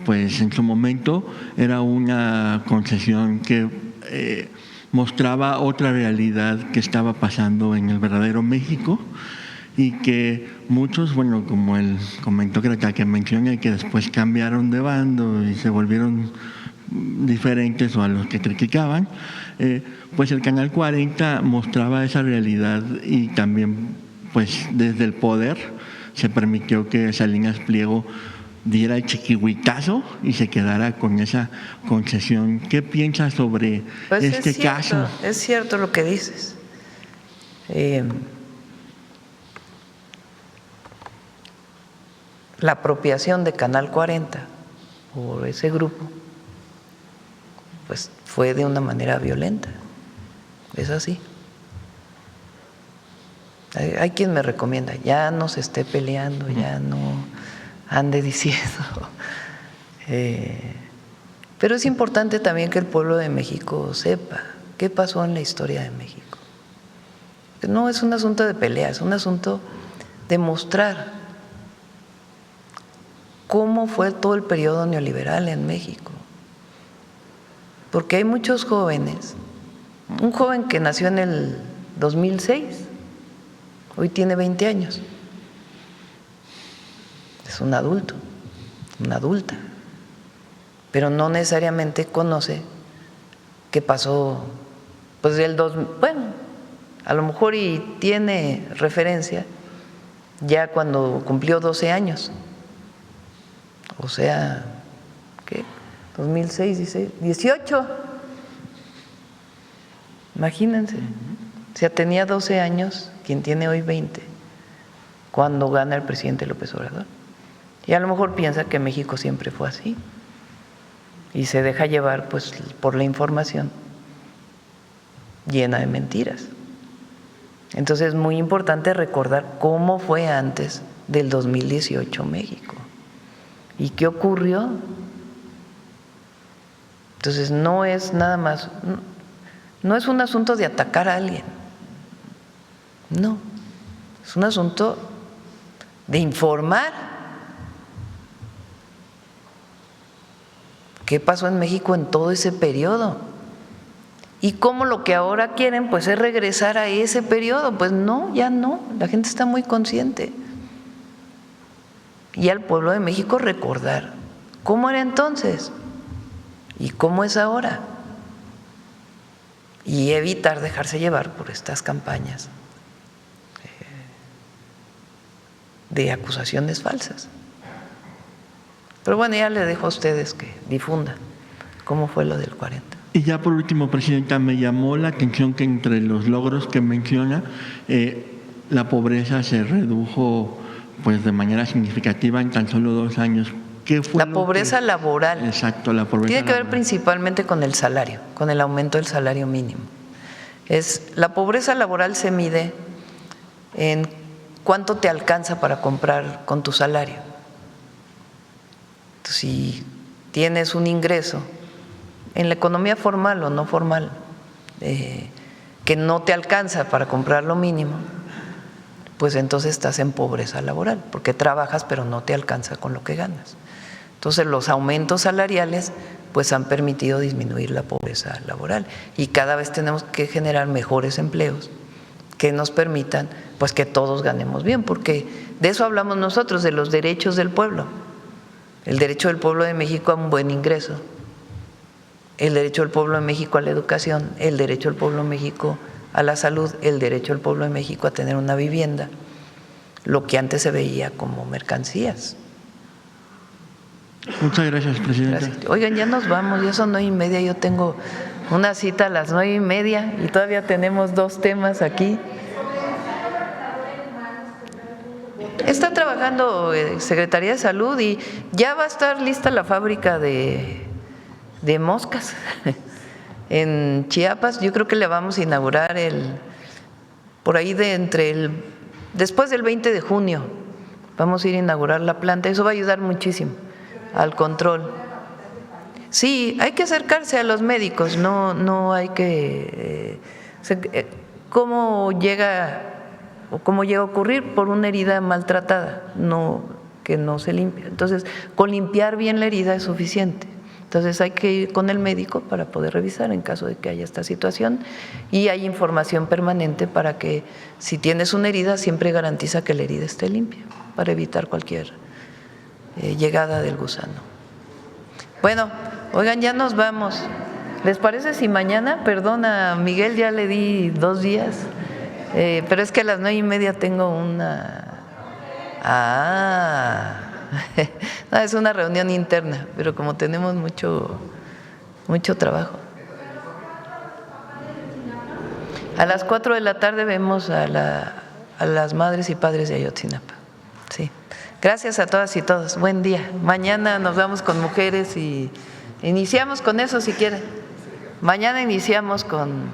pues en su momento era una concesión que mostraba otra realidad que estaba pasando en el verdadero México y que muchos, bueno, como el comentócrata que mencioné, que después cambiaron de bando y se volvieron diferentes o a los que criticaban, pues el Canal 40 mostraba esa realidad y también pues desde el poder se permitió que Salinas Pliego diera el chiquihuitazo y se quedara con esa concesión. ¿Qué piensas sobre este caso? Es cierto lo que dices. La apropiación de Canal 40 por ese grupo pues fue de una manera violenta, es así. Hay quien me recomienda, ya no se esté peleando, ya no ande diciendo. Pero es importante también que el pueblo de México sepa qué pasó en la historia de México. No es un asunto de pelea, es un asunto de mostrar cómo fue todo el periodo neoliberal en México. Porque hay muchos jóvenes, un joven que nació en el 2006, hoy tiene 20 años, es un adulto, una adulta, pero no necesariamente conoce qué pasó, pues bueno, a lo mejor y tiene referencia ya cuando cumplió 12 años, o sea, ¿qué? 2006, 16, 18. Imagínense. O sea, tenía 12 años, quien tiene hoy 20, cuando gana el presidente López Obrador. Y a lo mejor piensa que México siempre fue así. Y se deja llevar pues por la información llena de mentiras. Entonces es muy importante recordar cómo fue antes del 2018 México. ¿Y qué ocurrió? Entonces no es nada más, no es un asunto de atacar a alguien, no, es un asunto de informar qué pasó en México en todo ese periodo y cómo lo que ahora quieren pues es regresar a ese periodo. Pues no, ya no, la gente está muy consciente. Y al pueblo de México recordar cómo era entonces y cómo es ahora, y evitar dejarse llevar por estas campañas de acusaciones falsas. Pero bueno, ya le dejo a ustedes que difundan cómo fue lo del 40. Y ya por último, Presidenta, me llamó la atención que entre los logros que menciona, la pobreza se redujo pues de manera significativa en tan solo 2 años. ¿Qué fue la pobreza laboral? Exacto, la pobreza tiene que ver laboral. Principalmente con el salario, con el aumento del salario mínimo. La pobreza laboral se mide en cuánto te alcanza para comprar con tu salario. Si tienes un ingreso en la economía formal o no formal que no te alcanza para comprar lo mínimo, pues entonces estás en pobreza laboral, porque trabajas pero no te alcanza con lo que ganas. Entonces los aumentos salariales pues han permitido disminuir la pobreza laboral y cada vez tenemos que generar mejores empleos que nos permitan pues que todos ganemos bien, porque de eso hablamos nosotros, de los derechos del pueblo. El derecho del pueblo de México a un buen ingreso, el derecho del pueblo de México a la educación, el derecho del pueblo de México a la salud, el derecho del pueblo de México a tener una vivienda, lo que antes se veía como mercancías. Muchas gracias, presidenta. Gracias. Oigan, ya nos vamos, ya son 9:30, yo tengo una cita a las 9:30 y todavía tenemos 2 temas aquí. Está trabajando Secretaría de Salud y ya va a estar lista la fábrica de moscas en Chiapas. Yo creo que le vamos a inaugurar por ahí después del 20 de junio. Vamos a ir a inaugurar la planta. Eso va a ayudar muchísimo al control. Sí, hay que acercarse a los médicos, no hay que… ¿Cómo llega a ocurrir? Por una herida maltratada, que no se limpia. Entonces, con limpiar bien la herida es suficiente. Entonces hay que ir con el médico para poder revisar en caso de que haya esta situación, y hay información permanente para que si tienes una herida siempre garantiza que la herida esté limpia para evitar cualquier llegada del gusano. Bueno, oigan, ya nos vamos. ¿Les parece si mañana? Perdona, Miguel, ya le di 2 días, pero es que a las 9:30 tengo una… No, es una reunión interna, pero como tenemos mucho trabajo. A las 4 de la tarde vemos a las madres y padres de Ayotzinapa. Sí. Gracias a todas y todos. Buen día. Mañana nos vamos con mujeres y iniciamos con eso si quieren. Mañana iniciamos con…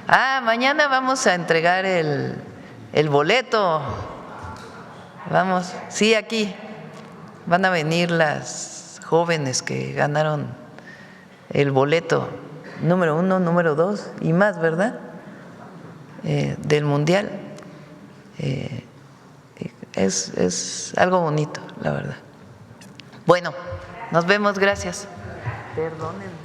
mañana vamos a entregar el boleto. Vamos, sí, aquí. Van a venir las jóvenes que ganaron el boleto número 1, número 2 y más, ¿verdad? Del Mundial. Es algo bonito, la verdad. Bueno, nos vemos, gracias. Perdónenme.